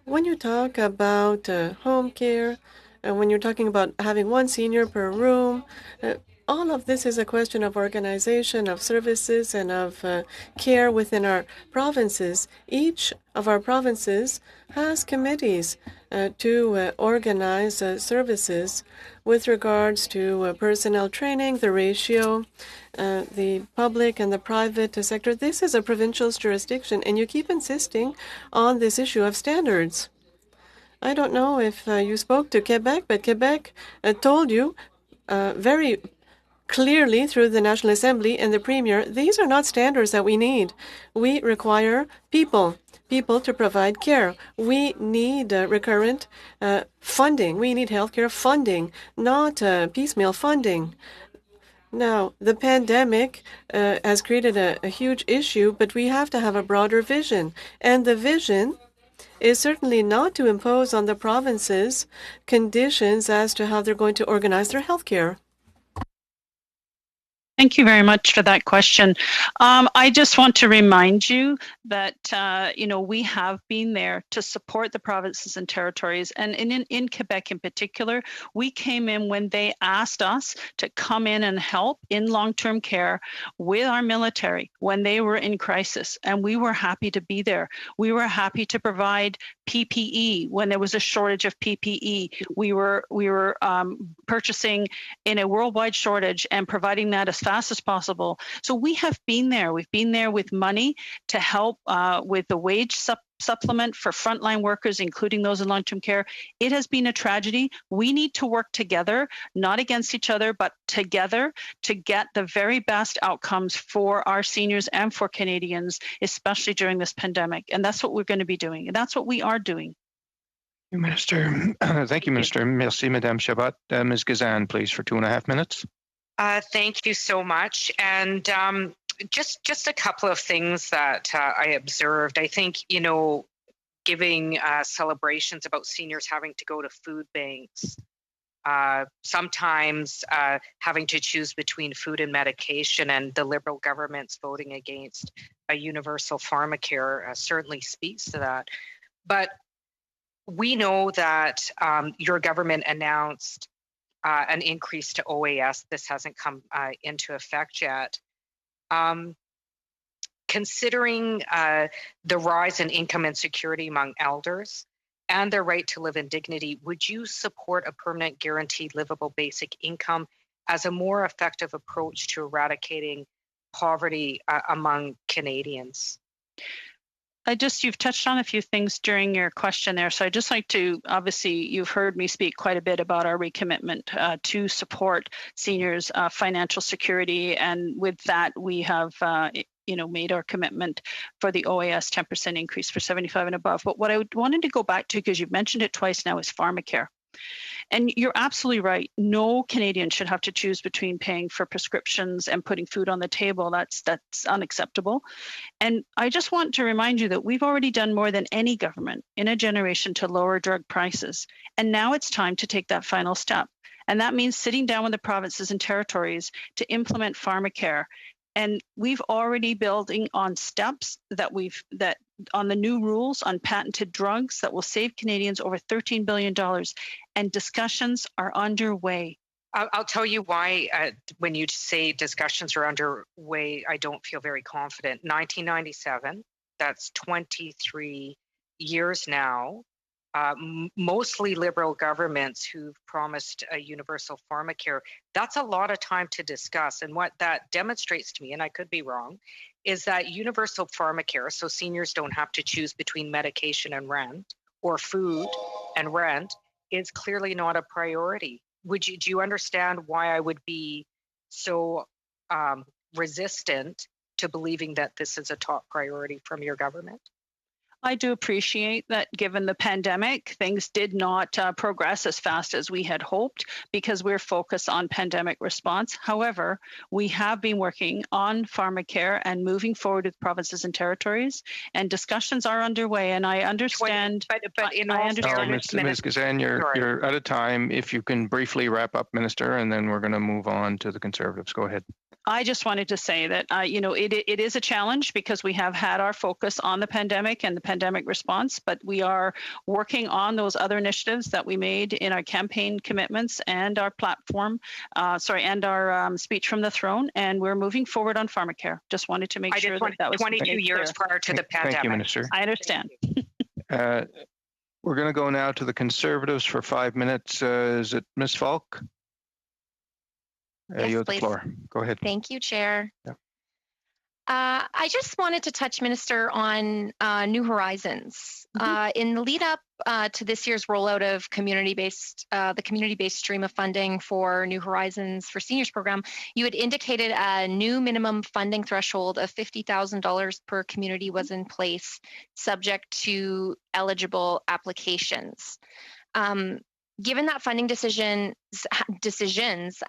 S4: When you talk about home care, and when you're talking about having one senior per room, all of this is a question of organization of services and of care within our provinces. Each of our provinces has committees to organize services with regards to personnel training, the ratio, the public and the private sector. This is a provincial jurisdiction, and you keep insisting on this issue of standards. I don't know if you spoke to Quebec, but Quebec told you very clearly through the National Assembly and the Premier, these are not standards that we need. We require people to provide care. We need recurrent funding. We need healthcare funding, not piecemeal funding. Now, the pandemic has created a huge issue, but we have to have a broader vision. And the vision is certainly not to impose on the provinces conditions as to how they're going to organize their healthcare.
S3: Thank you very much for that question. I just want to remind you that, we have been there to support the provinces and territories. And in Quebec in particular, we came in when they asked us to come in and help in long-term care with our military when they were in crisis. And we were happy to be there. We were happy to provide PPE when there was a shortage of PPE. We were purchasing in a worldwide shortage and providing that as fast as possible. So we have been there. We've been there with money to help with the wage supplement for frontline workers, including those in long-term care. It has been a tragedy. We need to work together, not against each other, but together to get the very best outcomes for our seniors and for Canadians, especially during this pandemic. And that's what we're going to be doing. And that's what we are doing.
S1: Minister. Thank you, Minister. Merci, Madame Chabot. Ms. Gazan, please, for 2.5 minutes.
S7: Thank you so much. And just a couple of things that I observed. I think, giving celebrations about seniors having to go to food banks, sometimes having to choose between food and medication, and the Liberal government's voting against a universal pharmacare certainly speaks to that. But we know that your government announced an increase to OAS. This hasn't come into effect yet. Considering the rise in income insecurity among elders and their right to live in dignity, would you support a permanent guaranteed livable basic income as a more effective approach to eradicating poverty among Canadians?
S3: You've touched on a few things during your question there. So I'd just like to, obviously, you've heard me speak quite a bit about our recommitment to support seniors' financial security. And with that, we have, made our commitment for the OAS 10% increase for 75 and above. But what I wanted to go back to, because you've mentioned it twice now, is pharmacare. And you're absolutely right. No Canadian should have to choose between paying for prescriptions and putting food on the table. That's unacceptable. And I just want to remind you that we've already done more than any government in a generation to lower drug prices. And now it's time to take that final step. And that means sitting down with the provinces and territories to implement pharmacare. And we've already building on steps that on the new rules on patented drugs that will save Canadians over $13 billion. And discussions are underway.
S7: I'll tell you why when you say discussions are underway, I don't feel very confident. 1997, that's 23 years now. Mostly Liberal governments who've promised a universal pharmacare. That's a lot of time to discuss. And what that demonstrates to me, and I could be wrong, is that universal pharmacare, so seniors don't have to choose between medication and rent or food and rent, is clearly not a priority. Do you understand why I would be so resistant to believing that this is a top priority from your government?
S3: I do appreciate that given the pandemic, things did not progress as fast as we had hoped because we're focused on pandemic response. However, we have been working on pharmacare and moving forward with provinces and territories, and discussions are underway. And I understand.
S7: But in all fairness,
S1: Ms. Gazan, you're out of time. If you can briefly wrap up, Minister, and then we're going to move on to the Conservatives. Go ahead.
S3: I just wanted to say that, it is a challenge because we have had our focus on the pandemic and the pandemic response, but we are working on those other initiatives that we made in our campaign commitments and our platform, and our speech from the throne, and we're moving forward on pharmacare. Just wanted to make sure that was
S7: 22 years prior to the pandemic.
S1: Thank you, Minister.
S3: I understand.
S1: We're going to go now to the Conservatives for 5 minutes. Is it Ms. Falk?
S5: Yes,
S1: you have
S5: please.
S1: the floor. Go ahead.
S5: Thank you, Chair.
S1: Yeah.
S5: I just wanted to touch, Minister, on New Horizons. In the lead up to this year's rollout of the community-based stream of funding for New Horizons for Seniors program, you had indicated a new minimum funding threshold of $50,000 per community was in place, subject to eligible applications. Given that funding decisions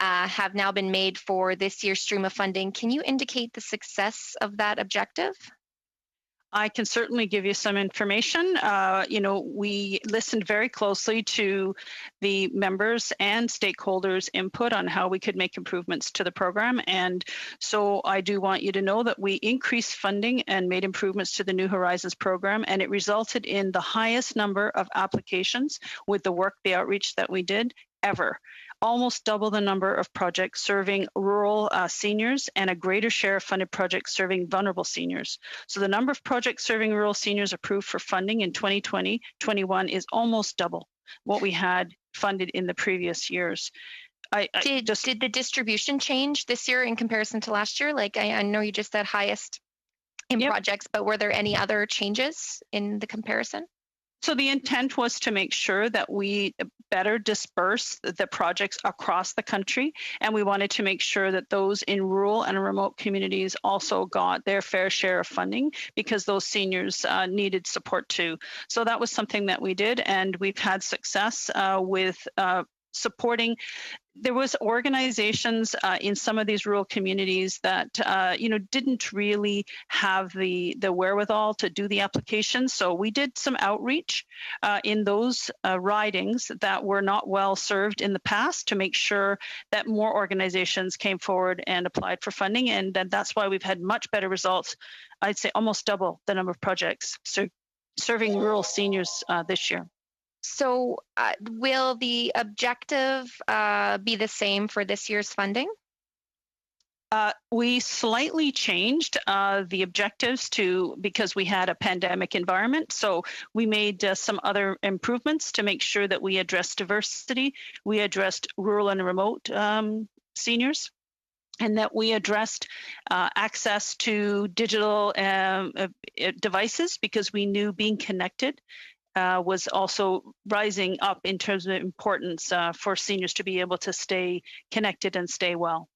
S5: have now been made for this year's stream of funding, can you indicate the success of that objective?
S3: I can certainly give you some information. We listened very closely to the members and stakeholders' input on how we could make improvements to the program. And so I do want you to know that we increased funding and made improvements to the New Horizons program, and it resulted in the highest number of applications with the outreach that we did ever. Almost double the number of projects serving rural seniors and a greater share of funded projects serving vulnerable seniors. So the number of projects serving rural seniors approved for funding in 2020-21 is almost double what we had funded in the previous years.
S5: Did the distribution change this year in comparison to last year? Like I know you just said highest in projects, but were there any other changes in the comparison?
S3: So the intent was to make sure that we better disperse the projects across the country, and we wanted to make sure that those in rural and remote communities also got their fair share of funding because those seniors needed support too. So that was something that we did, and we've had success with supporting. There was organizations in some of these rural communities that didn't really have the wherewithal to do the application. So we did some outreach in those ridings that were not well served in the past to make sure that more organizations came forward and applied for funding, and that's why we've had much better results. I'd say almost double the number of projects serving rural seniors this year.
S5: So will the objective be the same for this year's funding?
S3: We slightly changed the objectives because we had a pandemic environment. So we made some other improvements to make sure that we addressed diversity, we addressed rural and remote seniors, and that we addressed access to digital devices because we knew being connected was also rising up in terms of importance for seniors to be able to stay connected and stay well.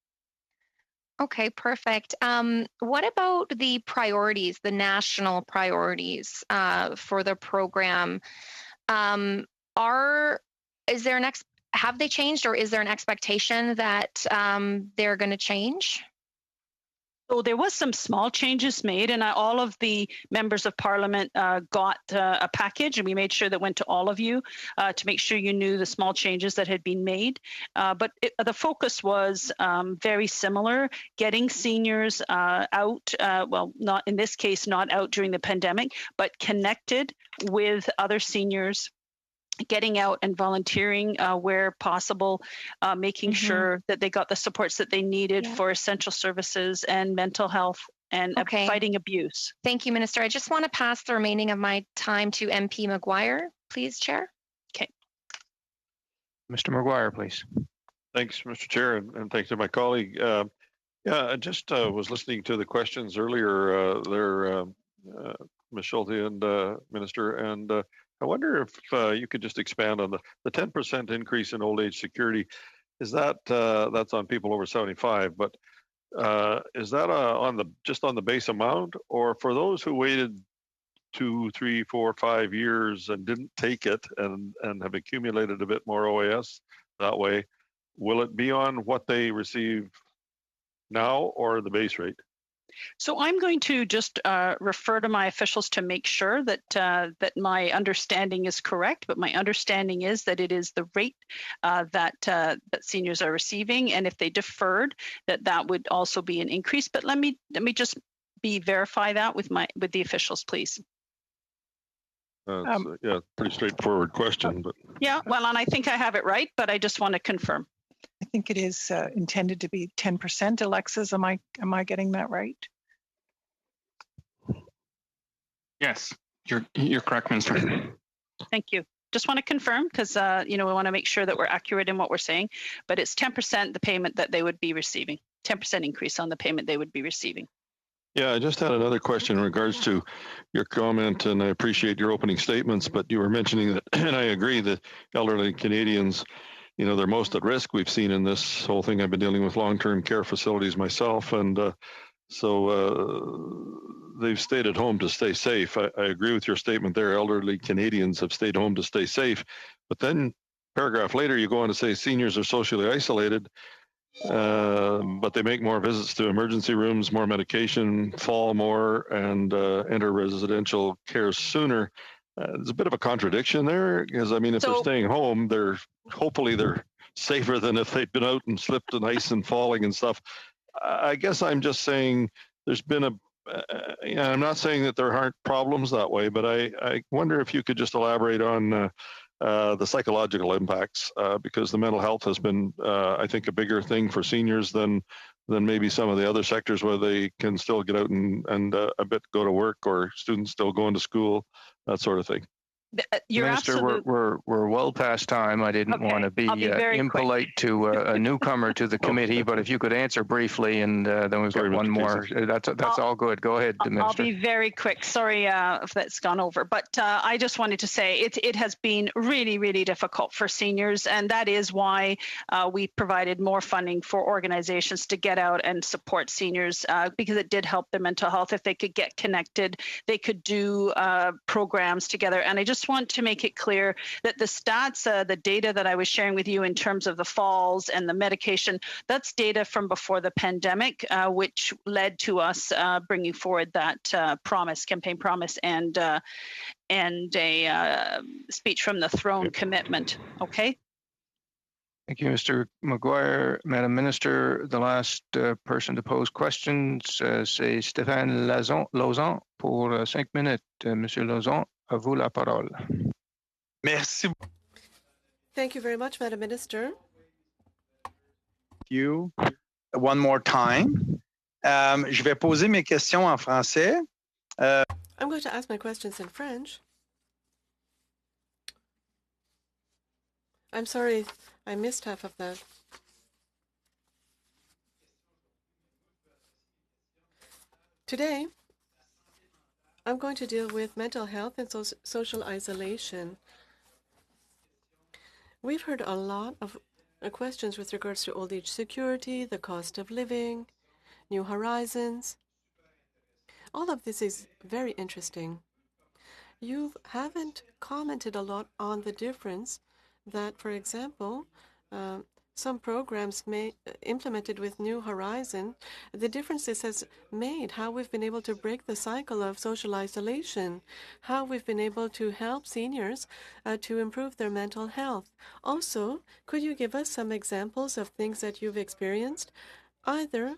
S5: Okay, perfect. What about the priorities, the national priorities for the program? Have they changed, or is there an expectation that they're going to change?
S3: So there was some small changes made, and all of the members of Parliament got a package, and we made sure that went to all of you to make sure you knew the small changes that had been made. But the focus was very similar: getting seniors out. Well, not in this case, not out during the pandemic, but connected with other seniors, getting out and volunteering where possible, making sure that they got the supports that they needed for essential services and mental health and fighting abuse.
S5: Thank you, Minister. I just want to pass the remaining of my time to MP Maguire, please, Chair.
S3: Okay.
S1: Mr. Maguire, please.
S9: Thanks, Mr. Chair, and thanks to my colleague. I just was listening to the questions earlier there, Ms. Schulte and Minister, and I wonder if you could just expand on the 10% increase in old age security. Is that that's on people over 75? But is that just on the base amount, or for those who waited 2, 3, 4, 5 years and didn't take it and have accumulated a bit more OAS that way? Will it be on what they receive now or the base rate?
S3: So I'm going to just refer to my officials to make sure that that my understanding is correct. But my understanding is that it is the rate that seniors are receiving, and if they deferred, that would also be an increase. But let me just verify that with the officials, please.
S9: Yeah, pretty straightforward question, but
S3: yeah. Well, and I think I have it right, but I just want to confirm.
S10: I think it is intended to be 10%. Alexis, am I getting that right?
S11: Yes, you're correct, Minister.
S3: Thank you. Just want to confirm because we want to make sure that we're accurate in what we're saying. But it's 10% the payment that they would be receiving. 10% increase on the payment they would be receiving.
S9: yeah, I just had another question in regards to your comment, and I appreciate your opening statements, but you were mentioning that, and I agree that elderly Canadians, they're most at risk. We've seen in this whole thing, I've been dealing with long-term care facilities myself, and so they've stayed at home to stay safe. I agree with your statement there. Elderly Canadians have stayed home to stay safe. But then paragraph later, you go on to say seniors are socially isolated, but they make more visits to emergency rooms, more medication, fall more, and enter residential care sooner. There's a bit of a contradiction there, because if they're staying home, hopefully they're safer than if they'd been out and slipped on ice and falling and stuff. I guess I'm just saying there's been I'm not saying that there aren't problems that way, but I wonder if you could just elaborate on the psychological impacts, because the mental health has been, I think, a bigger thing for seniors than maybe some of the other sectors where they can still get out and a bit go to work, or students still going to school, that sort of thing.
S3: You're
S1: Minister, we're well past time. I didn't want to be impolite to a newcomer to the committee, but if you could answer briefly, and then we've got one more. That's all good. Go ahead, Minister.
S3: I'll be very quick. Sorry if that's gone over, but I just wanted to say it has been really, really difficult for seniors, and that is why we provided more funding for organizations to get out and support seniors, because it did help their mental health. If they could get connected, they could do programs together. And I just want to make it clear that the stats, the data that I was sharing with you in terms of the falls and the medication, that's data from before the pandemic, which led to us bringing forward that campaign promise, and a speech from the throne commitment. Okay.
S1: Thank you, Mr. Maguire. Madam Minister, the last person to pose questions, c'est Stéphane Lauzon pour 5 minutes. Monsieur Lauzon, à vous la parole.
S12: Merci.
S4: Thank you very much, Madam Minister.
S12: You one more time. Je vais poser mes questions en français.
S4: I'm going to ask my questions in French. I'm sorry, I missed half of that. Today, I'm going to deal with mental health and social isolation. We've heard a lot of questions with regards to old age security, the cost of living, new horizons. All of this is very interesting. You haven't commented a lot on the difference that, for example, some programs implemented with New Horizon, the difference this has made, how we've been able to break the cycle of social isolation, how we've been able to help seniors to improve their mental health. Also, could you give us some examples of things that you've experienced, either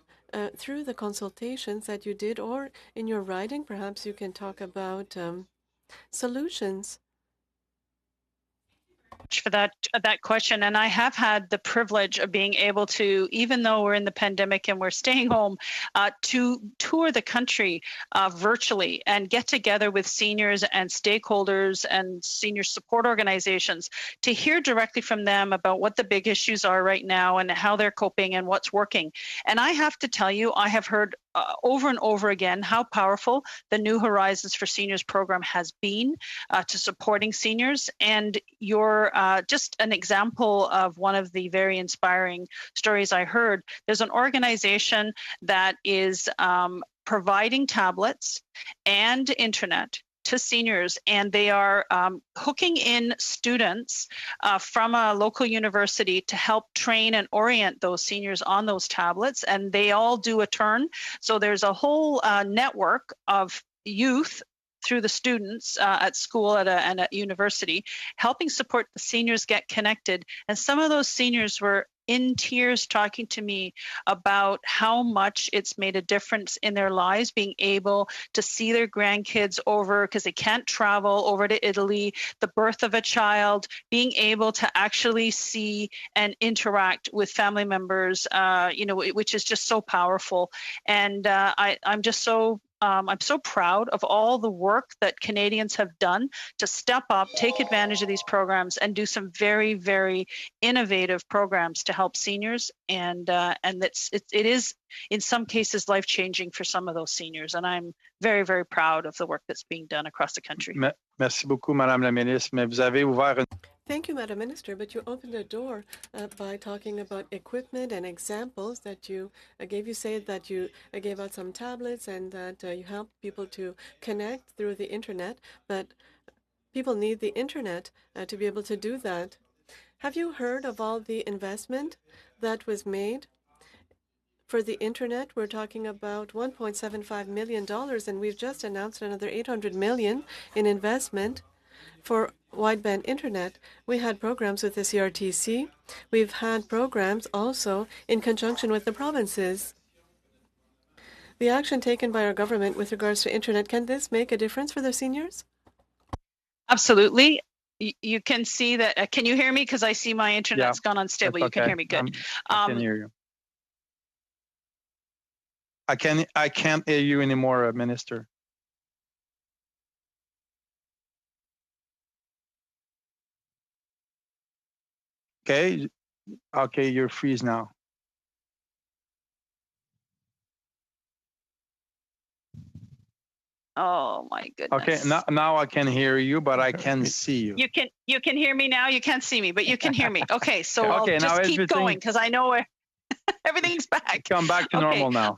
S4: through the consultations that you did or in your writing? Perhaps you can talk about solutions.
S3: For that question, and I have had the privilege of being able to, even though we're in the pandemic and we're staying home, to tour the country virtually and get together with seniors and stakeholders and senior support organizations to hear directly from them about what the big issues are right now and how they're coping and what's working. And I have to tell you, I have heard over and over again how powerful the New Horizons for Seniors program has been to supporting seniors. And you're just an example of one of the very inspiring stories I heard. There's an organization that is providing tablets and internet to seniors, and they are hooking in students from a local university to help train and orient those seniors on those tablets, and they all do a turn. So there's a whole network of youth through the students at school and at university, helping support the seniors get connected. And some of those seniors were in tears talking to me about how much it's made a difference in their lives, being able to see their grandkids over, because they can't travel over to Italy, the birth of a child, being able to actually see and interact with family members, which is just so powerful. And I'm just so I'm so proud of all the work that Canadians have done to step up, take advantage of these programs, and do some very, very innovative programs to help seniors. And it is, in some cases, life-changing for some of those seniors. And I'm very, very proud of the work that's being done across the country.
S12: Merci beaucoup, Madame la Ministre. Mais vous avez ouvert une...
S4: Thank you, Madam Minister, but you opened a door by talking about equipment and examples that you gave. You said that you gave out some tablets and that you helped people to connect through the internet, but people need the internet to be able to do that. Have you heard of all the investment that was made for the internet? We're talking about $1.75 million, and we've just announced another $800 million in investment for wideband internet. We had programs with the CRTC. We've had programs also in conjunction with the provinces. The action taken by our government with regards to internet, can this make a difference for the seniors?
S3: Absolutely. You can see that. Can you hear me? Because I see my internet's gone unstable. You can hear me good.
S12: I can hear you. I can't hear you anymore, Minister. Okay, you're freeze now.
S3: Oh my goodness.
S12: Okay, now I can hear you, but I can see you.
S3: You can hear me now. You can't see me, but you can hear me. Okay, so I'll just keep going because I know everything's back.
S12: Come back to normal now.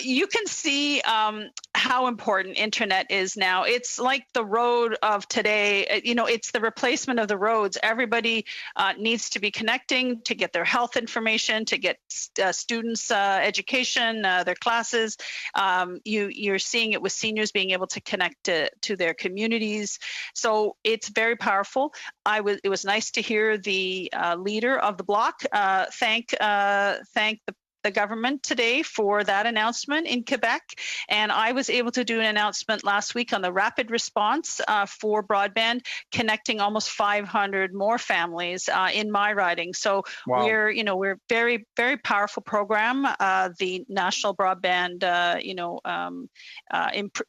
S3: You can see how important internet is now. It's like the road of today. It's the replacement of the roads. Everybody needs to be connecting to get their health information, to get students' education, their classes. You're seeing it with seniors being able to connect to their communities. So it's very powerful. It was nice to hear the leader of the bloc thank the government today for that announcement in Quebec. And I was able to do an announcement last week on the rapid response for broadband, connecting almost 500 more families in my riding. So wow. We're very, very powerful program, the National Broadband,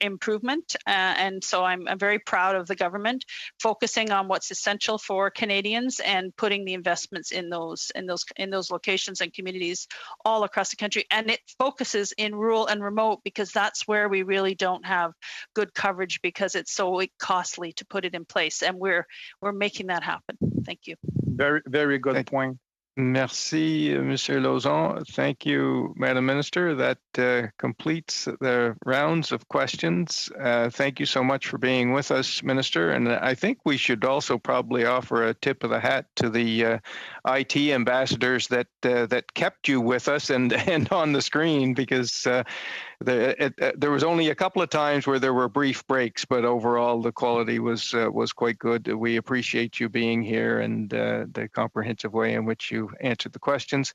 S3: improvement. And so I'm very proud of the government focusing on what's essential for Canadians and putting the investments in those locations and communities all across the country. And it focuses in rural and remote because that's where we really don't have good coverage because it's so costly to put it in place. And we're making that happen. Thank you.
S12: Very, very good point.
S1: Merci, Monsieur Lauzon. Thank you, Madam Minister. That completes the rounds of questions. Thank you so much for being with us, Minister. And I think we should also probably offer a tip of the hat to the IT ambassadors that kept you with us and on the screen, because there was only a couple of times where there were brief breaks, but overall the quality was quite good. We appreciate you being here and the comprehensive way in which you answered the questions.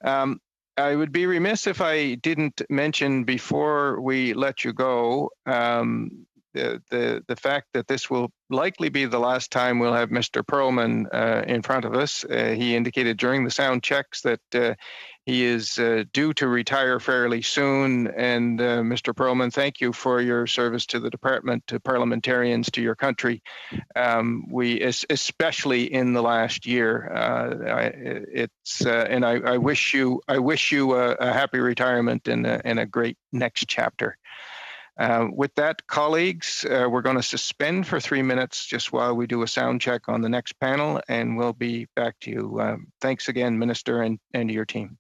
S1: I would be remiss if I didn't mention before we let you go the fact that this will likely be the last time we'll have Mr. Perlman in front of us. He indicated during the sound checks that he is due to retire fairly soon. And Mr. Perlman, thank you for your service to the department, to parliamentarians, to your country. We, especially in the last year, and I wish you a happy retirement and a great next chapter. With that, colleagues, we're going to suspend for 3 minutes just while we do a sound check on the next panel, and we'll be back to you. Thanks again, Minister, and to your team.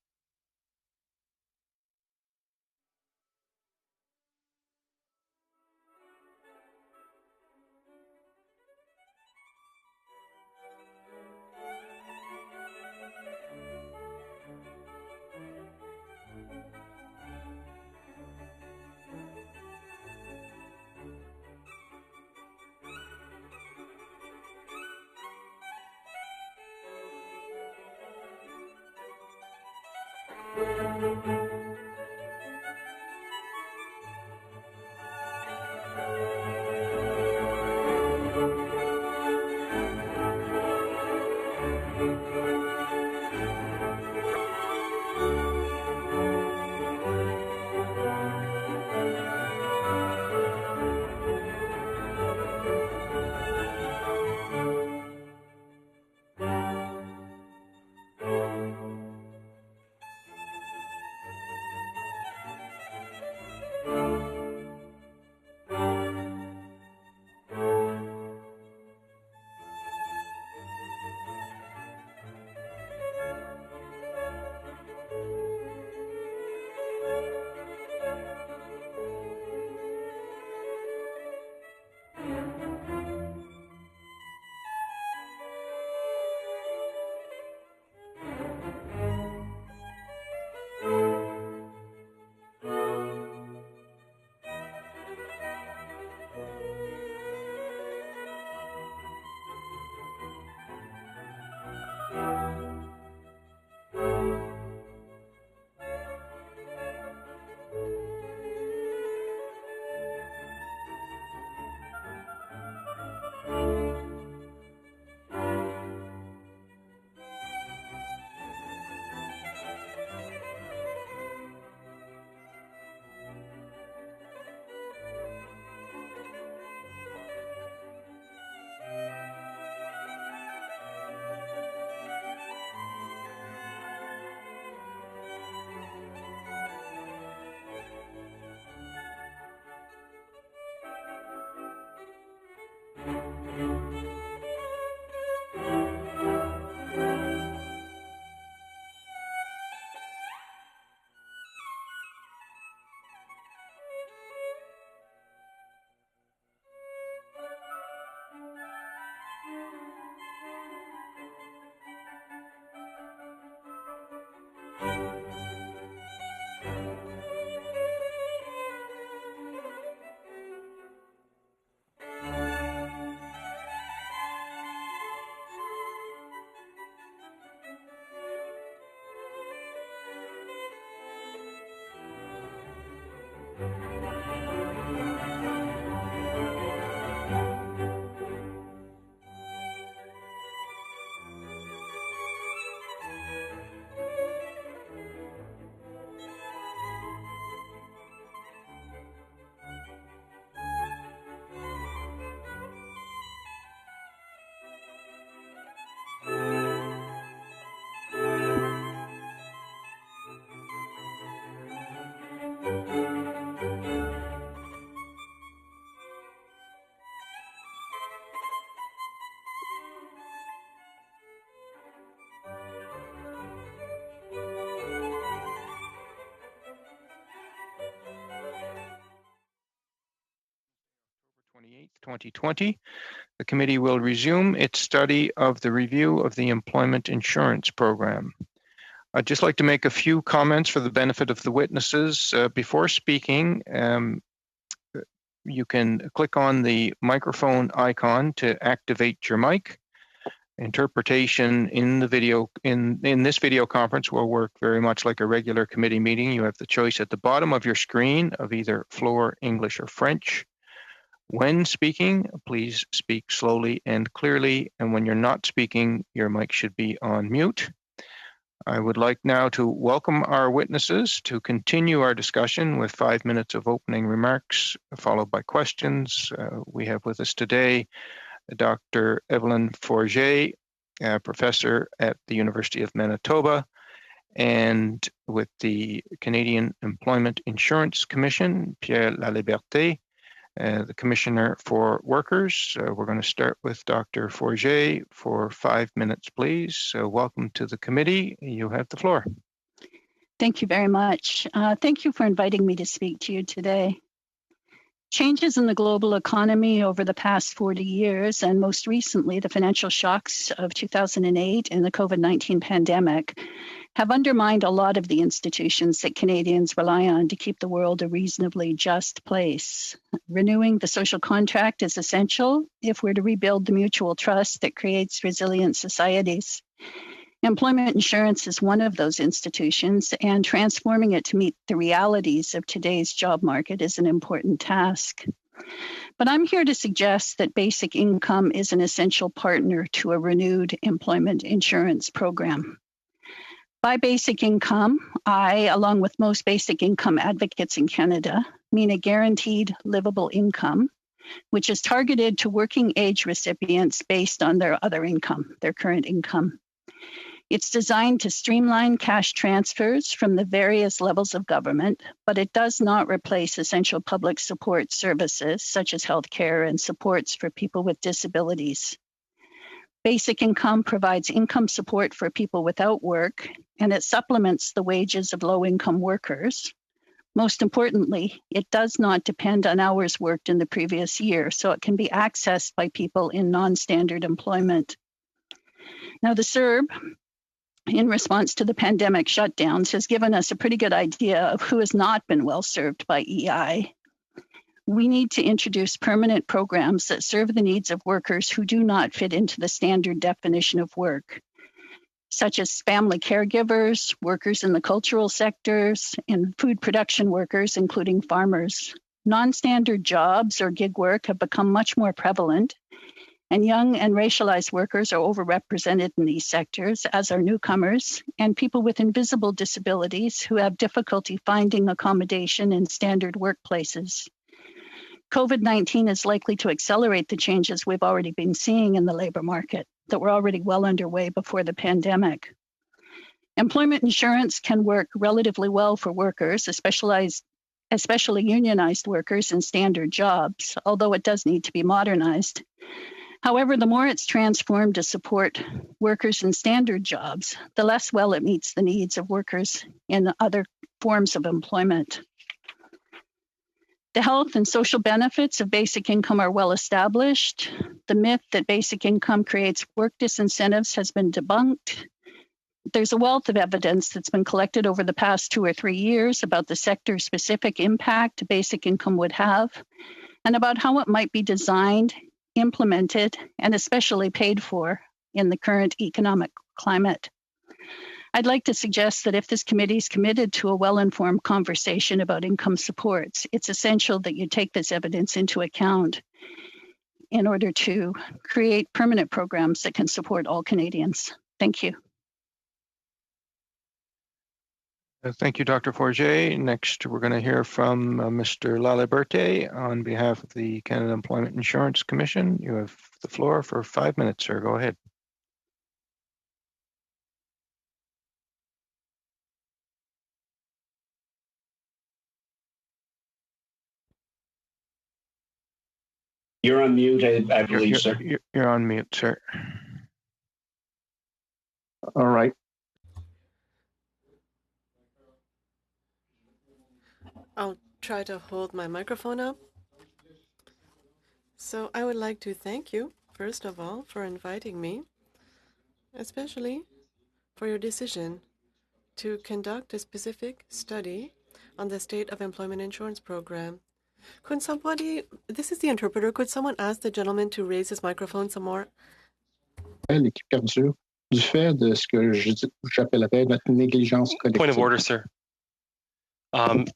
S1: 2020. The committee will resume its study of the review of the employment insurance program. I'd just like to make a few comments for the benefit of the witnesses. Before speaking, you can click on the microphone icon to activate your mic. Interpretation in the video in this video conference will work very much like a regular committee meeting. You have the choice at the bottom of your screen of either floor, English, or French. When speaking, please speak slowly and clearly, and when you're not speaking, your mic should be on mute. I would like now to welcome our witnesses to continue our discussion with 5 minutes of opening remarks, followed by questions. We have with us today Dr. Evelyn Forget, professor at the University of Manitoba, and with the Canadian Employment Insurance Commission, Pierre Laliberté, the Commissioner for Workers. We're going to start with Dr. Forget for 5 minutes, please. Welcome to the committee. You have the floor.
S13: Thank you very much. Thank you for inviting me to speak to you today. Changes in the global economy over the past 40 years, and most recently the financial shocks of 2008 and the COVID-19 pandemic, have undermined a lot of the institutions that Canadians rely on to keep the world a reasonably just place. Renewing the social contract is essential if we're to rebuild the mutual trust that creates resilient societies. Employment insurance is one of those institutions, and transforming it to meet the realities of today's job market is an important task. But I'm here to suggest that basic income is an essential partner to a renewed employment insurance program. By basic income, I, along with most basic income advocates in Canada, mean a guaranteed livable income, which is targeted to working age recipients based on their other income, their current income. It's designed to streamline cash transfers from the various levels of government, but it does not replace essential public support services such as healthcare and supports for people with disabilities. Basic income provides income support for people without work, and it supplements the wages of low-income workers. Most importantly, it does not depend on hours worked in the previous year, so it can be accessed by people in non-standard employment. Now, the CERB, in response to the pandemic shutdowns, has given us a pretty good idea of who has not been well served by EI. We need to introduce permanent programs that serve the needs of workers who do not fit into the standard definition of work, such as family caregivers, workers in the cultural sectors, and food production workers, including farmers. Non-standard jobs or gig work have become much more prevalent, and young and racialized workers are overrepresented in these sectors, as are newcomers and people with invisible disabilities who have difficulty finding accommodation in standard workplaces. COVID-19 is likely to accelerate the changes we've already been seeing in the labor market that were already well underway before the pandemic. Employment insurance can work relatively well for workers, especially unionized workers in standard jobs, although it does need to be modernized. However, the more it's transformed to support workers in standard jobs, the less well it meets the needs of workers in other forms of employment. The health and social benefits of basic income are well established. The myth that basic income creates work disincentives has been debunked. There's a wealth of evidence that's been collected over the past 2 or 3 years about the sector-specific impact basic income would have, and about how it might be designed, implemented, and especially paid for in the current economic climate. I'd like to suggest that if this committee is committed to a well-informed conversation about income supports, it's essential that you take this evidence into account in order to create permanent programs that can support all Canadians. Thank you.
S1: Thank you, Dr. Forget. Next, we're going to hear from Mr. Laliberté on behalf of the Canada Employment Insurance Commission. You have the floor for 5 minutes, sir. Go ahead.
S6: You're on mute, I believe, sir.
S1: You're on mute, sir.
S6: All right.
S4: I'll try to hold my microphone up. So I would like to thank you, first of all, for inviting me, especially for your decision to conduct a specific study on the state of employment insurance program. Could somebody, this is the interpreter, could someone ask the gentleman to raise his microphone some more?
S14: L'équipe perdue du fait de ce que j'appellerais notre négligence collective.
S2: Point of order, sir.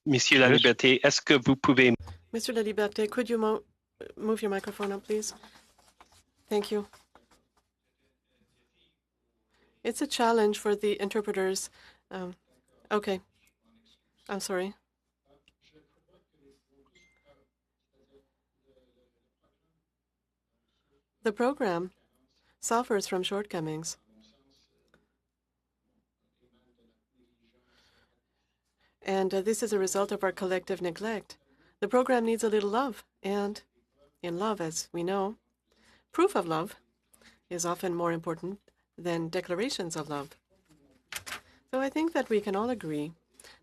S2: Monsieur La Liberté, est-ce que vous pouvez...
S4: Mr. La Liberté, could you move your microphone up, please? Thank you. It's a challenge for the interpreters. Okay. I'm sorry. The program suffers from shortcomings. And this is a result of our collective neglect. The program needs a little love. And in love, as we know, proof of love is often more important than declarations of love. So I think that we can all agree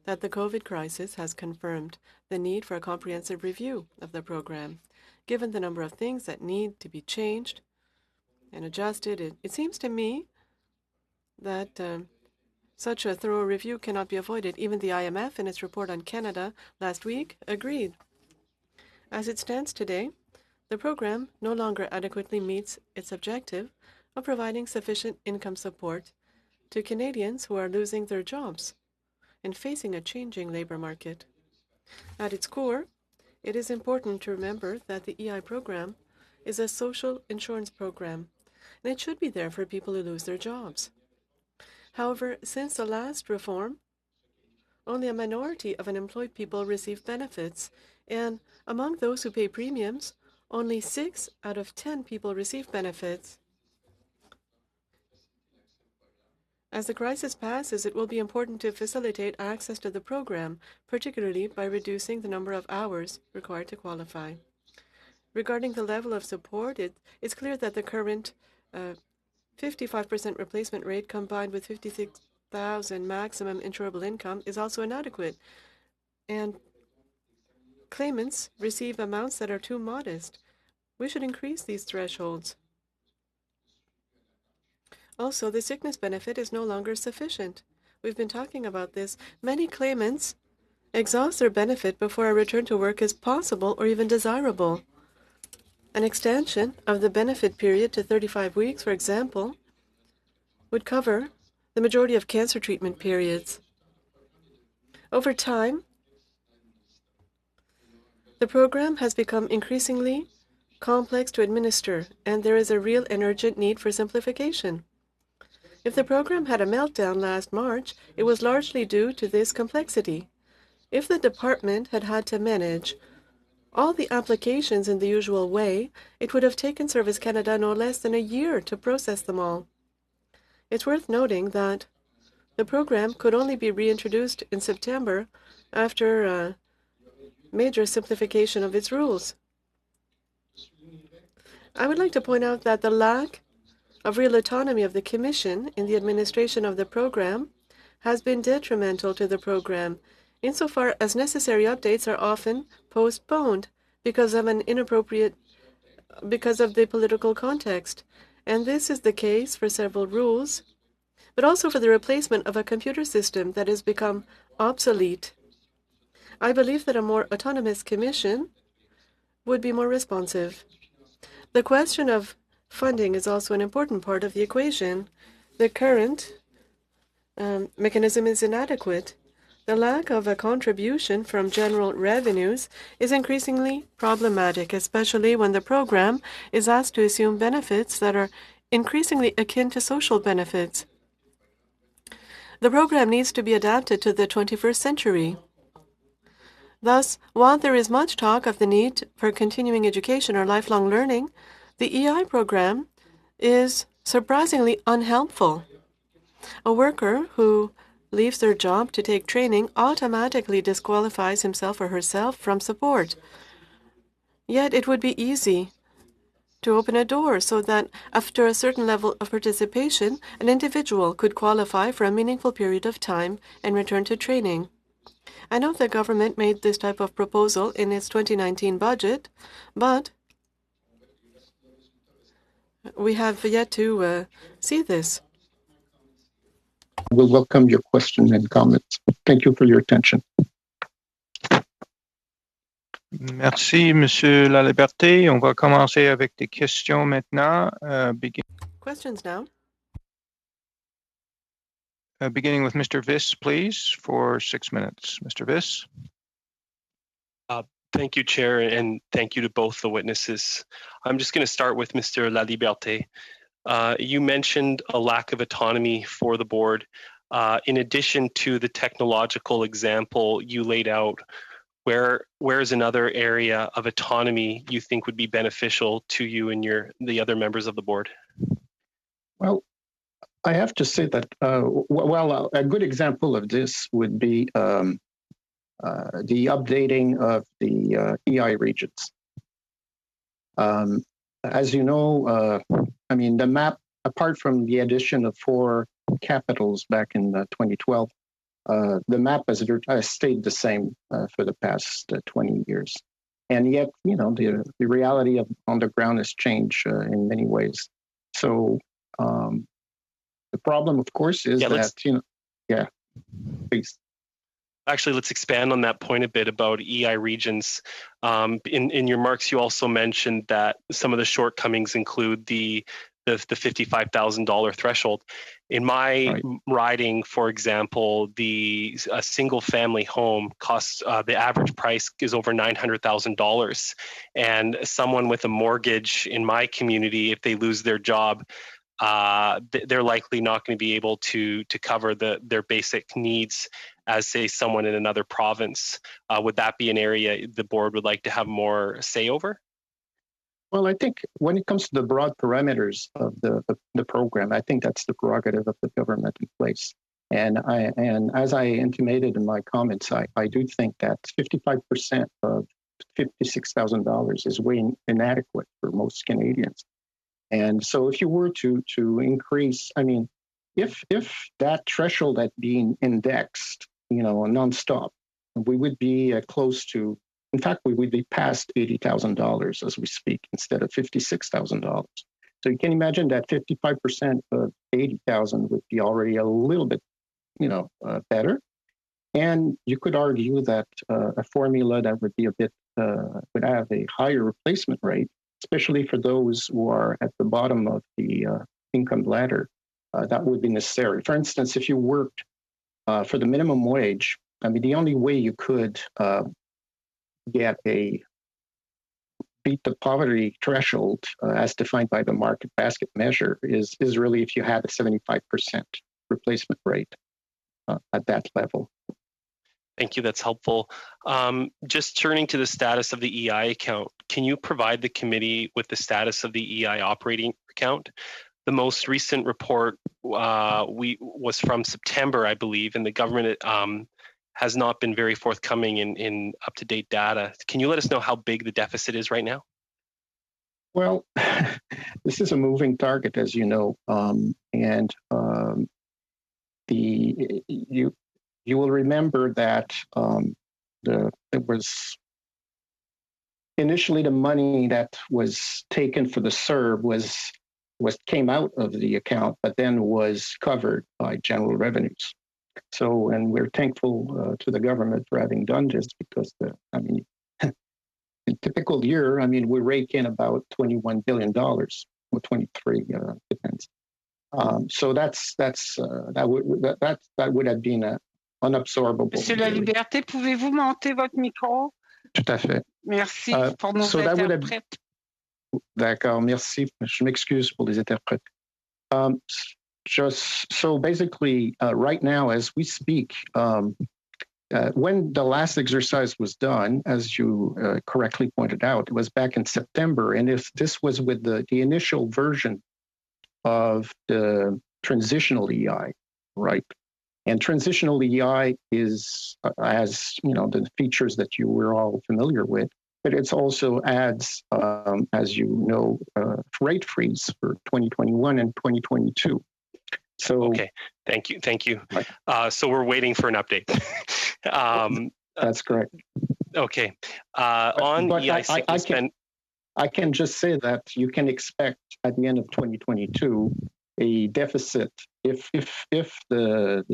S4: that the COVID crisis has confirmed the need for a comprehensive review of the program. Given the number of things that need to be changed and adjusted, it seems to me that such a thorough review cannot be avoided. Even the IMF, in its report on Canada last week, agreed. As it stands today, the program no longer adequately meets its objective of providing sufficient income support to Canadians who are losing their jobs and facing a changing labor market. At its core, it is important to remember that the EI program is a social insurance program, and it should be there for people who lose their jobs. However, since the last reform, only a minority of unemployed people receive benefits, and among those who pay premiums, only 6 out of 10 people receive benefits. As the crisis passes, it will be important to facilitate access to the program, particularly by reducing the number of hours required to qualify. Regarding the level of support, it's clear that the current 55% replacement rate combined with $56,000 maximum insurable income is also inadequate, and claimants receive amounts that are too modest. We should increase these thresholds. Also, the sickness benefit is no longer sufficient. We've been talking about this. Many claimants exhaust their benefit before a return to work is possible or even desirable. An extension of the benefit period to 35 weeks, for example, would cover the majority of cancer treatment periods. Over time, the program has become increasingly complex to administer, and there is a real and urgent need for simplification. If the program had a meltdown last March, it was largely due to this complexity. If the department had had to manage all the applications in the usual way, it would have taken Service Canada no less than a year to process them all. It's worth noting that the program could only be reintroduced in September after a major simplification of its rules. I would like to point out that the lack of real autonomy of the Commission in the administration of the program has been detrimental to the program, insofar as necessary updates are often postponed because of the political context. And this is the case for several rules, but also for the replacement of a computer system that has become obsolete. I believe that a more autonomous Commission would be more responsive. The question of funding is also an important part of the equation. The current mechanism is inadequate. The lack of a contribution from general revenues is increasingly problematic, especially when the program is asked to assume benefits that are increasingly akin to social benefits. The program needs to be adapted to the 21st century. Thus, while there is much talk of the need for continuing education or lifelong learning, the EI program is surprisingly unhelpful. A worker who leaves their job to take training automatically disqualifies himself or herself from support. Yet it would be easy to open a door so that after a certain level of participation, an individual could qualify for a meaningful period of time and return to training. I know the government made this type of proposal in its 2019 budget, but We have yet to see this.
S14: We'll welcome your questions and comments. Thank you for your attention.
S1: Merci, Monsieur Laliberté. On va commencer avec des questions maintenant.
S4: Questions now.
S1: Beginning with Mr. Viss, please, for 6 minutes. Mr. Viss.
S2: Thank you, Chair, and thank you to both the witnesses. I'm just going to start with Mr. Laliberté. You mentioned a lack of autonomy for the board. In addition to the technological example you laid out, where is another area of autonomy you think would be beneficial to you and the other members of the board?
S14: Well, I have to say that, a good example of this would be the updating of the EI regions. As you know, I mean, the map, apart from the addition of 4 capitals back in 2012, the map has stayed the same for the past 20 years. And yet, you know, the reality on the ground has changed in many ways. So the problem, of course, is please.
S2: Actually, let's expand on that point a bit about EI regions. In your remarks, you also mentioned that some of the shortcomings include the $55,000 threshold. In my riding, for example, a single family home costs, the average price is over $900,000. And someone with a mortgage in my community, if they lose their job, they're likely not going to be able to cover their basic needs as, say, someone in another province. Would that be an area the board would like to have more say over?
S14: Well, I think when it comes to the broad parameters of the program, I think that's the prerogative of the government in place. And as I intimated in my comments, I do think that 55% of $56,000 is way inadequate for most Canadians. And so if you were to increase, I mean, if that threshold had been indexed, you know, nonstop, we would be close to, in fact, we would be past $80,000 as we speak, instead of $56,000. So you can imagine that 55% of 80,000 would be already a little bit, you know, better. And you could argue that a formula that would be a bit, would have a higher replacement rate, especially for those who are at the bottom of the income ladder, that would be necessary. For instance, if you worked for the minimum wage, I mean, the only way you could beat the poverty threshold as defined by the market basket measure is really if you had a 75% replacement rate at that level.
S2: Thank you, that's helpful. Just turning to the status of the EI account, can you provide the committee with the status of the EI operating account? The most recent report was from September, I believe, and the government has not been very forthcoming in up-to-date data. Can you let us know how big the deficit is right now?
S14: Well, this is a moving target, as you know, and you will remember that it was initially the money that was taken for the CERB came out of the account, but then was covered by general revenues. So, and we're thankful to the government for having done this because, I mean, in a typical year, I mean, we rake in about $21 billion, or 23, depends. So that would have been unabsorbable.
S15: Monsieur Laliberté, pouvez-vous monter votre micro?
S14: Tout à fait.
S15: Merci pour nos interprètes.
S14: D'accord, merci. Je m'excuse pour les interprètes. So basically, right now, as we speak, when the last exercise was done, as you correctly pointed out, it was back in September. And if this was with the initial version of the transitional EI, right? And transitional EI has, you know, the features that you were all familiar with, but it also adds, as you know, rate freeze for 2021 and 2022. So
S2: okay, thank you. So we're waiting for an update.
S14: That's correct.
S2: Okay. On EI sickness
S14: I can just say that you can expect at the end of 2022 a deficit if the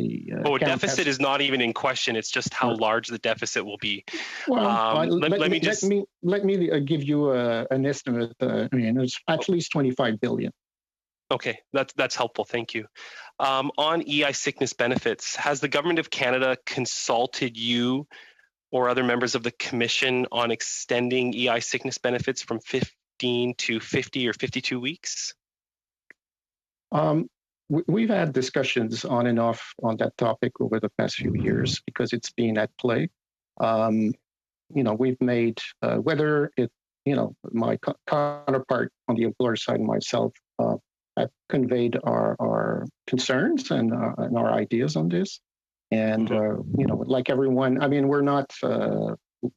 S2: deficit is not even in question. It's just how large the deficit will be.
S14: Well, let me give you an estimate. It's at least 25 billion.
S2: Okay, that's helpful. Thank you. On EI sickness benefits, has the Government of Canada consulted you or other members of the Commission on extending EI sickness benefits from 15 to 50 or 52 weeks?
S14: We've had discussions on and off on that topic over the past few years because it's been at play. We've made, whether it, my counterpart on the employer side and myself have conveyed our concerns and our ideas on this. And, like everyone, we're not,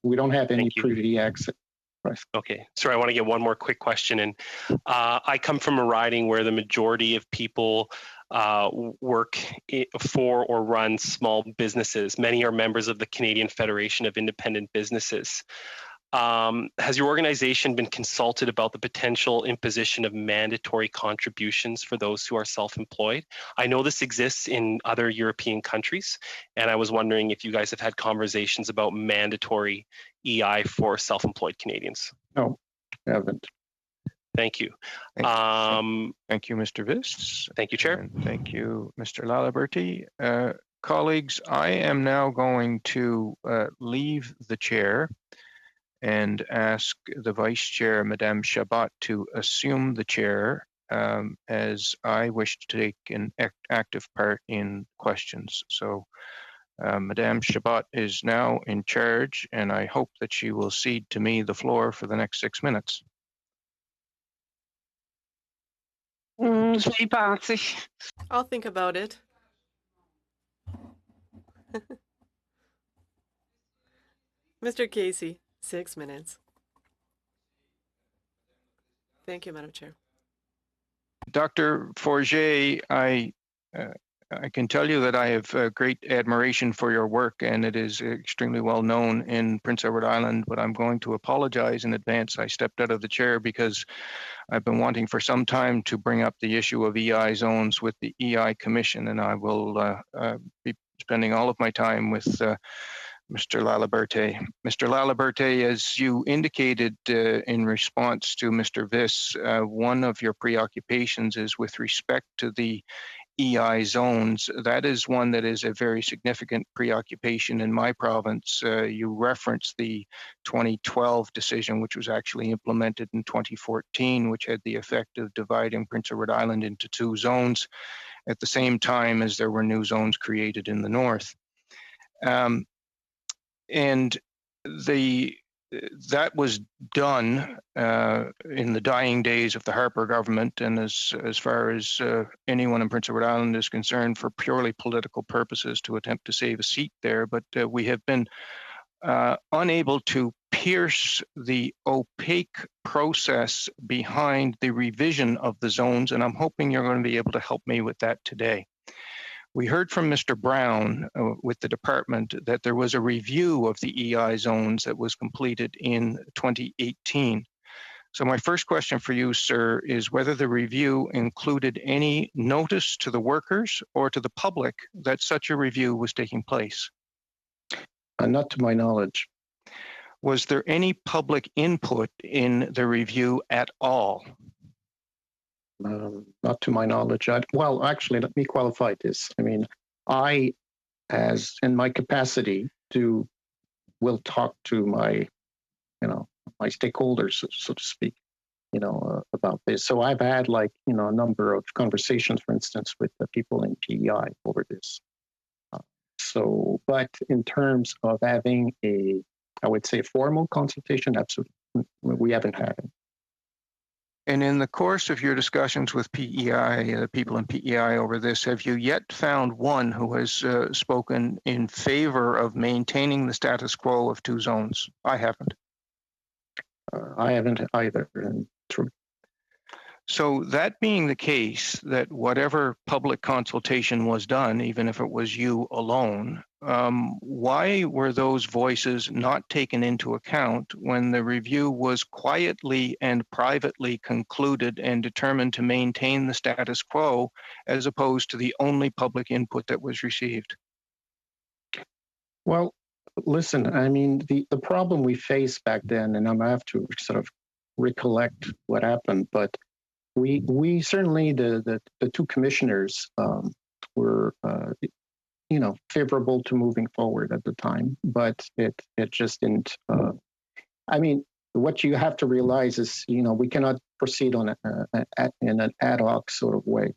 S14: we don't have any privy access. Right.
S2: Okay, sorry, I want to get one more quick question in. I come from a riding where the majority of people work for or run small businesses. Many are members of the Canadian Federation of Independent Businesses. Has your organization been consulted about the potential imposition of mandatory contributions for those who are self-employed? I know this exists in other European countries, and I was wondering if you guys have had conversations about mandatory EI for self-employed Canadians.
S14: No, I haven't.
S2: Thank you.
S1: Thank you, Mr. Viss.
S2: Thank you, Chair.
S1: And thank you, Mr. Laliberty. Colleagues, I am now going to leave the chair and ask the Vice Chair, Madame Chabot, to assume the chair as I wish to take an active part in questions. So Madame Chabot is now in charge, and I hope that she will cede to me the floor for the next 6 minutes.
S4: I'll think about it. Mr. Casey, 6 minutes. Thank you, Madam Chair.
S1: Dr. Forget, I can tell you that I have great admiration for your work, and it is extremely well known in Prince Edward Island, but I'm going to apologize in advance. I stepped out of the chair because I've been wanting for some time to bring up the issue of EI zones with the EI Commission, and I will be spending all of my time with Mr. Laliberté. Mr. Laliberté, as you indicated in response to Mr. Viss, one of your preoccupations is with respect to the EI zones. That is one that is a very significant preoccupation in my province. You referenced the 2012 decision, which was actually implemented in 2014, which had the effect of dividing Prince Edward Island into 2 zones at the same time as there were new zones created in the north. And that was done in the dying days of the Harper government, and as far as anyone in Prince Edward Island is concerned, for purely political purposes to attempt to save a seat there. But we have been unable to pierce the opaque process behind the revision of the zones, and I'm hoping you're going to be able to help me with that today. We heard from Mr. Brown with the department that there was a review of the EI zones that was completed in 2018. So my first question for you, sir, is whether the review included any notice to the workers or to the public that such a review was taking place?
S14: Not to my knowledge.
S1: Was there any public input in the review at all?
S14: Not to my knowledge. Well, actually, let me qualify this. I, as in my capacity, will talk to my, my stakeholders, so to speak, about this. So I've had a number of conversations, for instance, with the people in PEI over this. But in terms of having I would say, formal consultation, absolutely, we haven't had it.
S1: And in the course of your discussions with PEI, the people in PEI over this, have you yet found one who has spoken in favor of maintaining the status quo of 2 zones? I haven't.
S14: I haven't either, in truth.
S1: So that being the case, that whatever public consultation was done, even if it was you alone, why were those voices not taken into account when the review was quietly and privately concluded and determined to maintain the status quo, as opposed to the only public input that was received?
S14: Well, listen, I mean, the problem we faced back then, and I'm going to have to sort of recollect what happened, but we certainly, the two commissioners were, favorable to moving forward at the time, but it just didn't. I mean, what you have to realize is, we cannot proceed in an ad hoc sort of way.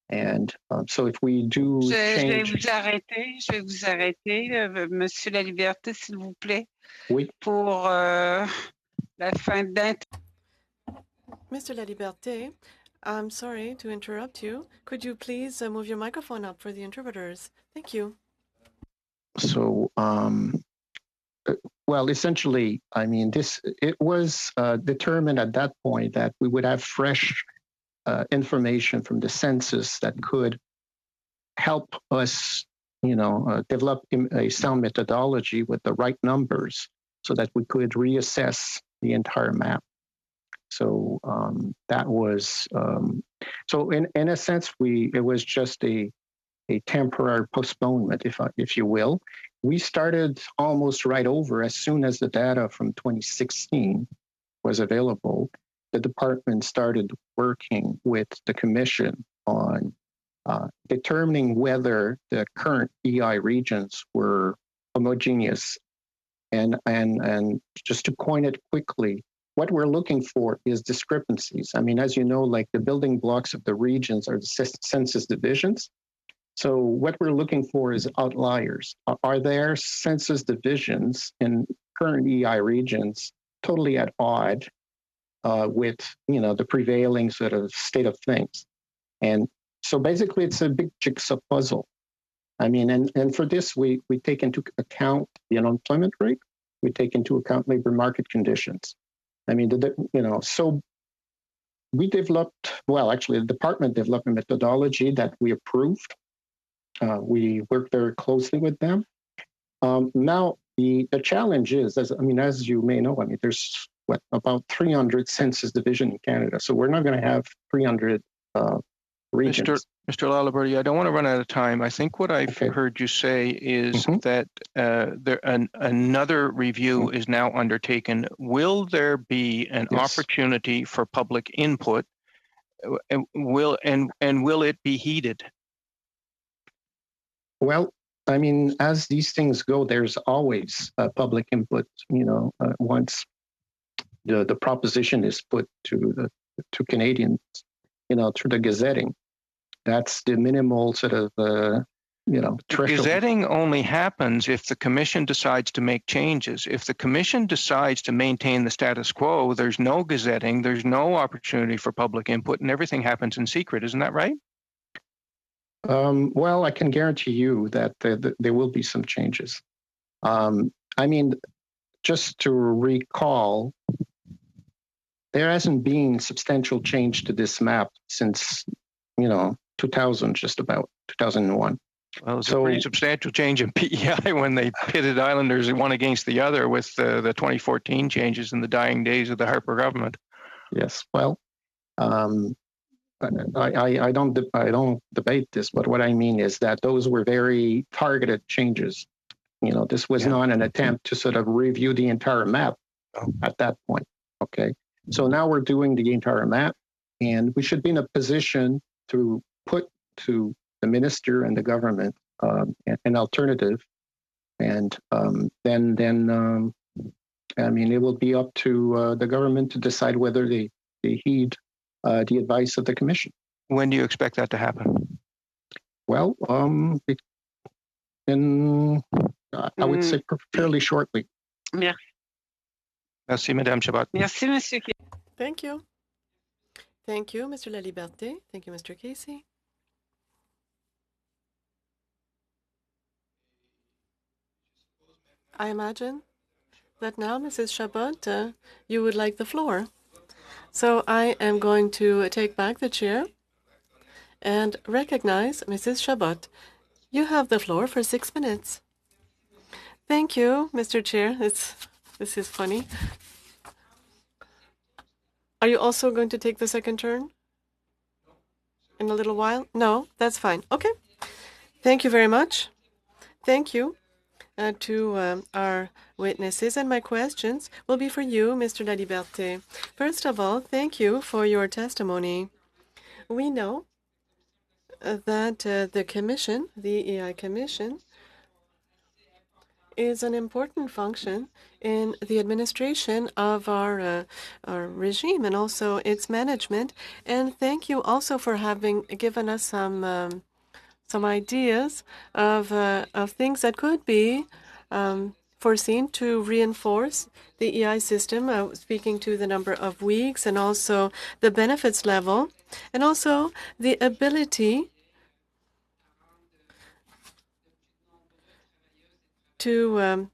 S14: And so if we do change...
S15: Je vais vous arrêter, Monsieur Laliberté, s'il vous plaît.
S14: Oui.
S15: Pour la fin
S4: Mr. Laliberté, I'm sorry to interrupt you. Could you please move your microphone up for the interpreters? Thank you.
S14: So, well, essentially, I mean, it was determined at that point that we would have fresh information from the census that could help us, develop a sound methodology with the right numbers so that we could reassess the entire map. So that was, so in a sense, it was just a temporary postponement, if you will. We started almost right over as soon as the data from 2016 was available. The department started working with the commission on determining whether the current EI regions were homogeneous. And just to point it quickly, what we're looking for is discrepancies. I mean, as you know, like the building blocks of the regions are the census divisions. So what we're looking for is outliers. Are there census divisions in current EI regions totally at odds with, the prevailing sort of state of things? And so basically it's a big jigsaw puzzle. I mean, and for this, we take into account the unemployment rate, we take into account labor market conditions. I mean, so we developed, well, actually the department developed a methodology that we approved. We worked very closely with them. Now, the challenge is, as you may know, there's about 300 census division in Canada. So we're not going to have 300 regions.
S1: Mr. Laliberté, I don't want to run out of time. I think what I've heard you say is that another review is now undertaken. Will there be an opportunity for public input? Will it be heeded?
S14: Well, I mean, as these things go, there's always public input. Once the proposition is put to Canadians, through the gazetting. That's the minimal sort of, threshold.
S1: Gazetting only happens if the commission decides to make changes. If the commission decides to maintain the status quo, there's no gazetting, there's no opportunity for public input, and everything happens in secret. Isn't that right?
S14: Well, I can guarantee you that there will be some changes. I mean, just to recall, there hasn't been substantial change to this map since, 2000, just about 2001.
S1: Well, it's a pretty substantial change in PEI when they pitted islanders one against the other with the 2014 changes in the dying days of the Harper government.
S14: Yes, well, I don't debate this, but what I mean is that those were very targeted changes. This was not an attempt to sort of review the entire map at that point. Okay, so now we're doing the entire map, and we should be in a position to put to the minister and the government an alternative, and then I mean, it will be up to the government to decide whether they heed the advice of the commission.
S1: When do you expect that to happen?
S14: Well, I would say fairly shortly.
S15: Merci.
S1: Merci, Madame Chabot.
S15: Merci, Monsieur.
S4: Thank you. Thank you, Mr. Laliberté. Thank you, Mr. Casey. I imagine that now, Mrs. Chabot, you would like the floor. So I am going to take back the chair and recognize Mrs. Chabot. You have the floor for 6 minutes. Thank you, Mr. Chair. This is funny. Are you also going to take the second turn in a little while? No, that's fine. Okay. Thank you very much. Thank you to our witnesses. And my questions will be for you, Mr. Laliberté. First of all, thank you for your testimony. We know that the Commission, the EI Commission, is an important function in the administration of our regime and also its management. And thank you also for having given us some ideas of things that could be foreseen to reinforce the EI system, speaking to the number of weeks and also the benefits level, and also the ability to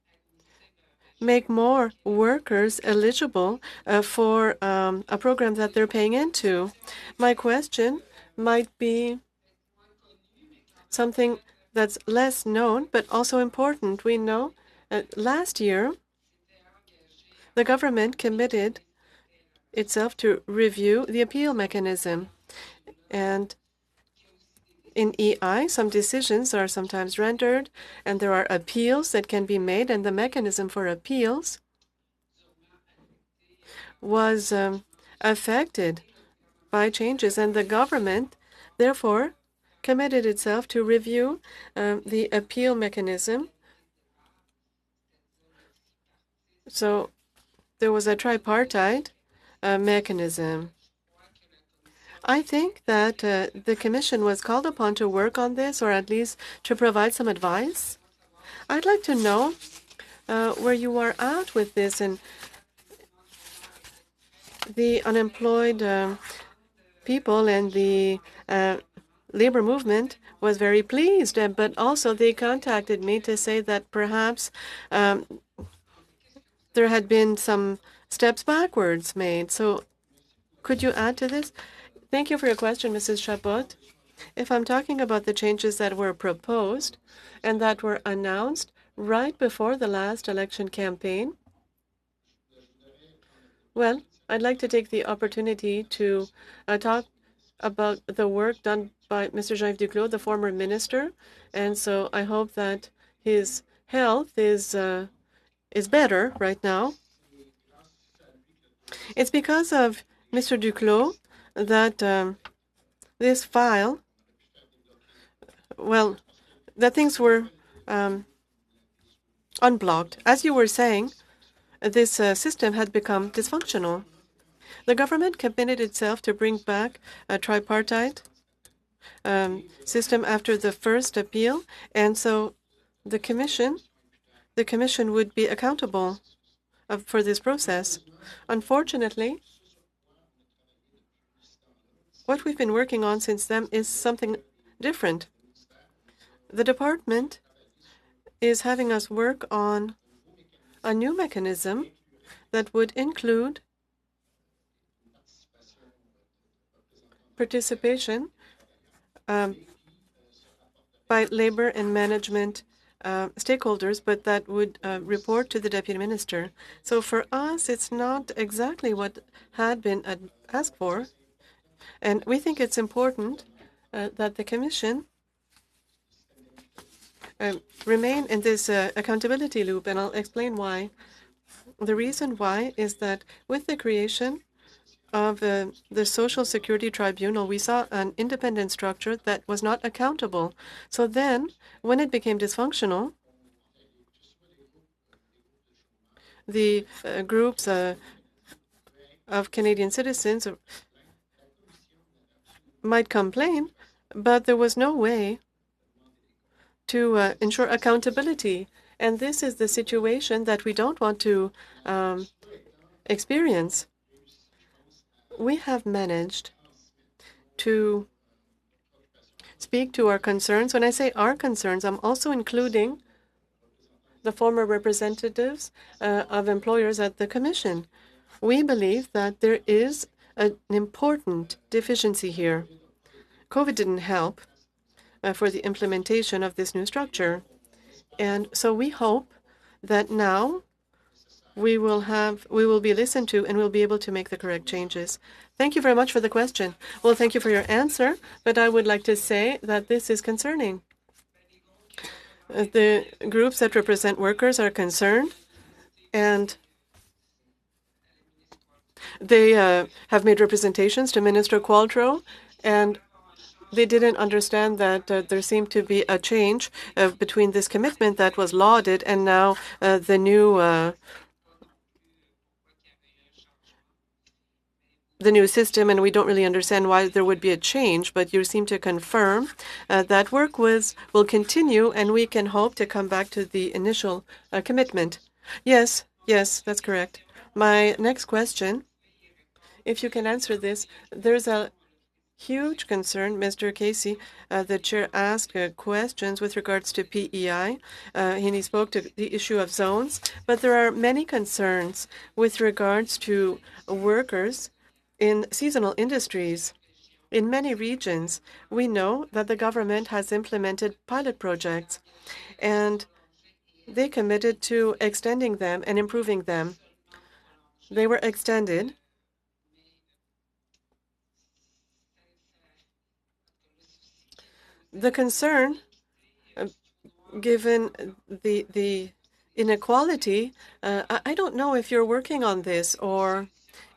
S4: make more workers eligible for a program that they're paying into. My question might be something that's less known, but also important. We know last year, the government committed itself to review the appeal mechanism. And in EI, some decisions are sometimes rendered, and there are appeals that can be made, and the mechanism for appeals was affected by changes, and the government, therefore, committed itself to review the appeal mechanism. So there was a tripartite mechanism. I think that the Commission was called upon to work on this, or at least to provide some advice. I'd like to know where you are at with this, and the unemployed people and the labor movement was very pleased, but also they contacted me to say that perhaps there had been some steps backwards made. So could you add to this? Thank you for your question, Mrs. Chabot. If I'm talking about the changes that were proposed and that were announced right before the last election campaign, well, I'd like to take the opportunity to talk about the work done by Mr. Jean-Yves Duclos, the former minister, and so I hope that his health is better right now. It's because of Mr. Duclos that this file, well, that things were unblocked. As you were saying, this system had become dysfunctional. The government committed itself to bring back a tripartite system after the first appeal, and so the commission would be accountable for this process. Unfortunately, what we've been working on since then is something different. The department is having us work on a new mechanism that would include participation by labor and management stakeholders, but that would report to the deputy minister. So for us, it's not exactly what had been asked for, and we think it's important that the Commission remain in this accountability loop, and I'll explain why. The reason why is that with the creation of the Social Security Tribunal, we saw an independent structure that was not accountable. So then, when it became dysfunctional, the groups of Canadian citizens might complain, but there was no way to ensure accountability. And this is the situation that we don't want to experience. We have managed to speak to our concerns. When I say our concerns, I'm also including the former representatives of employers at the Commission. We believe that there is an important deficiency here. COVID didn't help for the implementation of this new structure. And so we hope that now we will be listened to and we'll be able to make the correct changes. Thank you very much for the question. Well, thank you for your answer, but I would like to say that this is concerning. The groups that represent workers are concerned, and they have made representations to Minister Qualtrough, and they didn't understand that there seemed to be a change between this commitment that was lauded and now the new system, and we don't really understand why there would be a change, but you seem to confirm that work will continue, and we can hope to come back to the initial commitment. Yes, that's correct. My next question, if you can answer this, there's a huge concern. Mr. Casey, the chair, asked questions with regards to PEI, and he spoke to the issue of zones, but there are many concerns with regards to workers in seasonal industries. In many regions, we know that the government has implemented pilot projects, and they committed to extending them and improving them. They were extended. The concern, given the inequality, I don't know if you're working on this or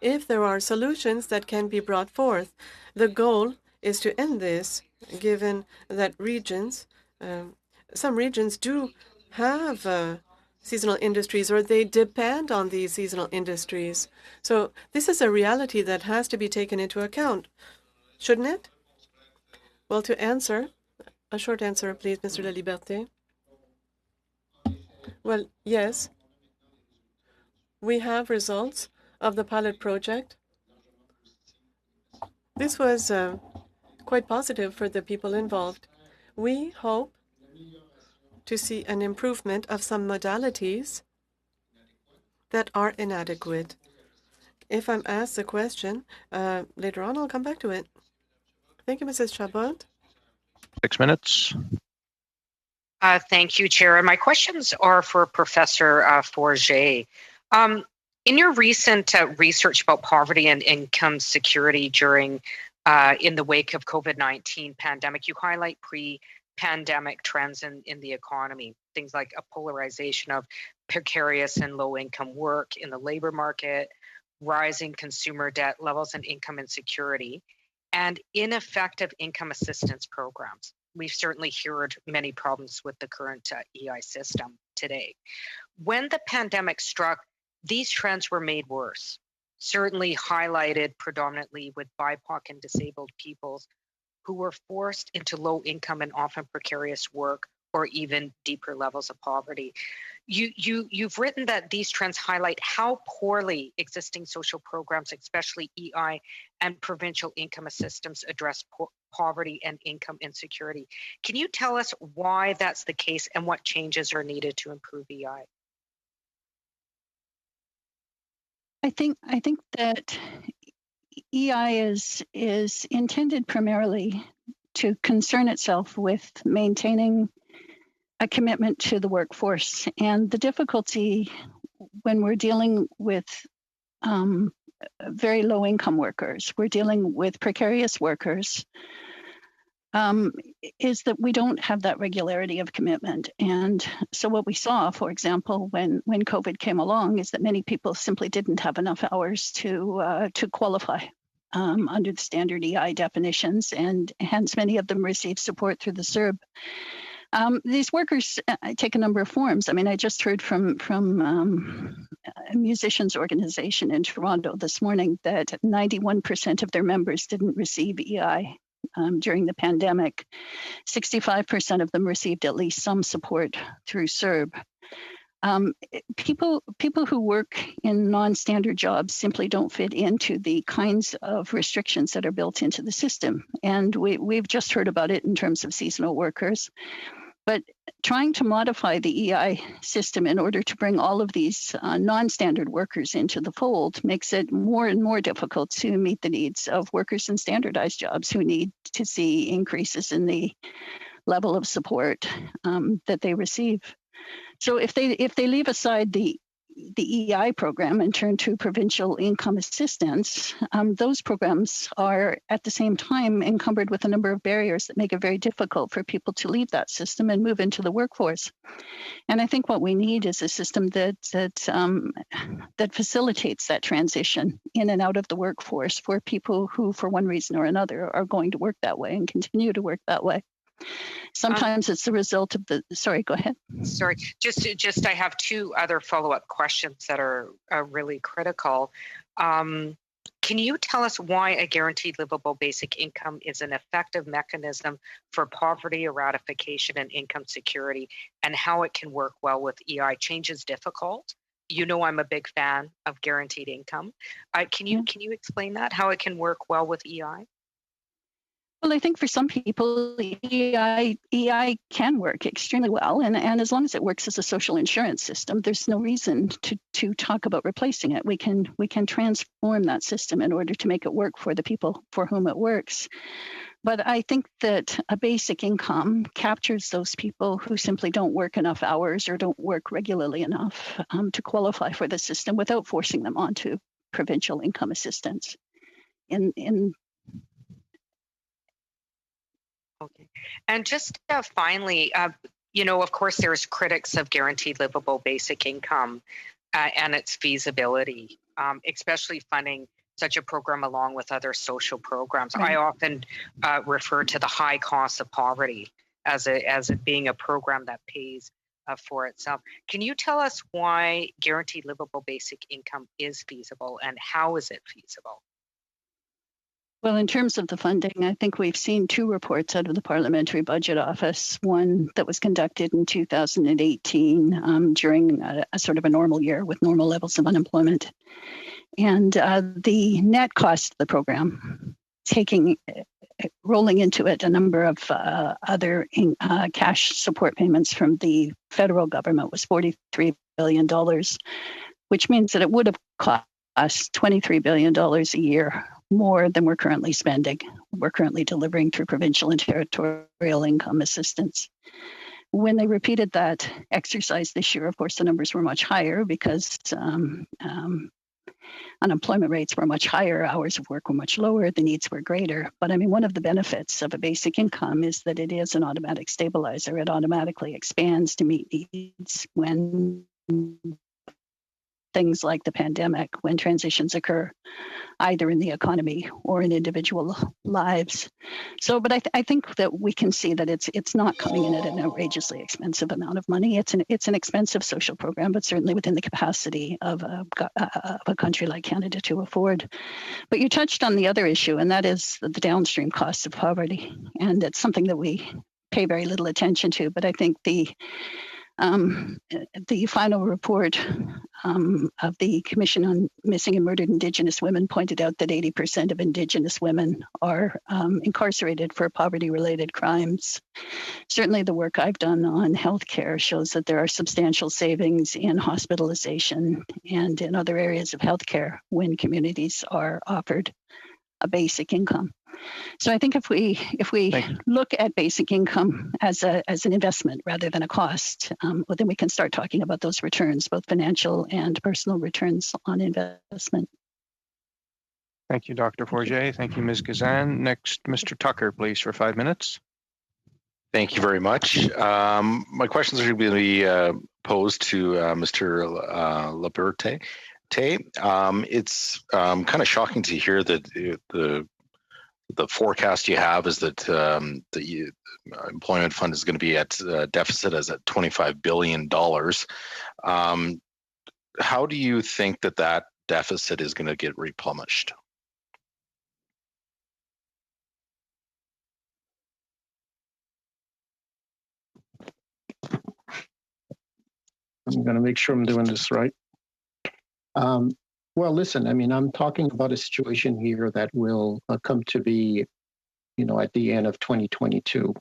S4: if there are solutions that can be brought forth. The goal is to end this, given that some regions do have seasonal industries, or they depend on these seasonal industries. So this is a reality that has to be taken into account, shouldn't it? Well, to answer, a short answer, please, Mr. Laliberté. Well, yes, we have results of the pilot project. This was quite positive for the people involved. We hope to see an improvement of some modalities that are inadequate. If I'm asked a question later on, I'll come back to it. Thank you, Mrs. Chabot.
S1: 6 minutes.
S7: Thank you, Chair. And my questions are for Professor Forget. In your recent research about poverty and income security in the wake of COVID-19 pandemic, you highlight pre-pandemic trends in the economy, things like a polarization of precarious and low-income work in the labor market, rising consumer debt levels and income insecurity, and ineffective income assistance programs. We've certainly heard many problems with the current EI system today. When the pandemic struck, these trends were made worse, certainly highlighted predominantly with BIPOC and disabled peoples who were forced into low income and often precarious work or even deeper levels of poverty. You've written that these trends highlight how poorly existing social programs, especially EI and provincial income assistance, address poverty and income insecurity. Can you tell us why that's the case and what changes are needed to improve EI?
S13: I think that EI is intended primarily to concern itself with maintaining a commitment to the workforce, and the difficulty when we're dealing with very low income workers, we're dealing with precarious workers, is that we don't have that regularity of commitment. And so what we saw, for example, when COVID came along, is that many people simply didn't have enough hours to qualify under the standard EI definitions, and hence many of them received support through the CERB. These workers take a number of forms. I mean, I just heard from a musicians organization in Toronto this morning that 91% of their members didn't receive EI during the pandemic. 65% of them received at least some support through CERB. People who work in non-standard jobs simply don't fit into the kinds of restrictions that are built into the system. And we've just heard about it in terms of seasonal workers. But trying to modify the EI system in order to bring all of these non-standard workers into the fold makes it more and more difficult to meet the needs of workers in standardized jobs who need to see increases in the level of support that they receive. So if they leave aside the EI program and turn to provincial income assistance, those programs are at the same time encumbered with a number of barriers that make it very difficult for people to leave that system and move into the workforce. And I think what we need is a system that facilitates that transition in and out of the workforce for people who, for one reason or another, are going to work that way and continue to work that way. Sometimes it's the result of the, sorry, go ahead.
S7: Sorry, just I have two other follow-up questions that are really critical. Can you tell us why a guaranteed livable basic income is an effective mechanism for poverty eradication and income security, and how it can work well with EI? Change is difficult. You know I'm a big fan of guaranteed income. Can you explain that, how it can work well with EI?
S13: Well, I think for some people, EI can work extremely well. And as long as it works as a social insurance system, there's no reason to talk about replacing it. We can transform that system in order to make it work for the people for whom it works. But I think that a basic income captures those people who simply don't work enough hours or don't work regularly enough to qualify for the system without forcing them onto provincial income assistance.
S7: Okay. And just finally, of course, there's critics of guaranteed livable basic income and its feasibility, especially funding such a program along with other social programs. Right. I often refer to the high cost of poverty as it being a program that pays for itself. Can you tell us why guaranteed livable basic income is feasible, and how is it feasible?
S13: Well, in terms of the funding, I think we've seen two reports out of the Parliamentary Budget Office, one that was conducted in 2018 during a sort of a normal year with normal levels of unemployment. And the net cost of the program, rolling into it a number of other cash support payments from the federal government, was $43 billion, which means that it would have cost $23 billion a year more than we're currently spending. We're currently delivering through provincial and territorial income assistance. When they repeated that exercise this year, of course, the numbers were much higher because unemployment rates were much higher, hours of work were much lower, the needs were greater. But I mean, one of the benefits of a basic income is that it is an automatic stabilizer. It automatically expands to meet needs when things like the pandemic, when transitions occur, either in the economy or in individual lives. So, but I think that we can see that it's not coming in at an outrageously expensive amount of money. It's an expensive social program, but certainly within the capacity of a country like Canada to afford. But you touched on the other issue, and that is the downstream costs of poverty, and it's something that we pay very little attention to. But I think the final report of the Commission on Missing and Murdered Indigenous Women pointed out that 80% of Indigenous women are incarcerated for poverty-related crimes. Certainly the work I've done on healthcare shows that there are substantial savings in hospitalization and in other areas of healthcare when communities are offered a basic income. So I think if we look at basic income as an investment rather than a cost, well, then we can start talking about those returns, both financial and personal returns on investment.
S1: Thank you, Dr. Forget. Thank you, Ms. Kazan. Next, Mr. Tucker, please, for 5 minutes.
S16: Thank you very much. My questions are going to be posed to Mr. Liberté. It's kind of shocking to hear that the forecast you have is that the employment fund is going to be at deficit as at $25 billion. How do you think that deficit is going to get replenished?
S14: I'm going to make sure I'm doing this right. Well, listen, I mean, I'm talking about a situation here that will come to be, at the end of 2022,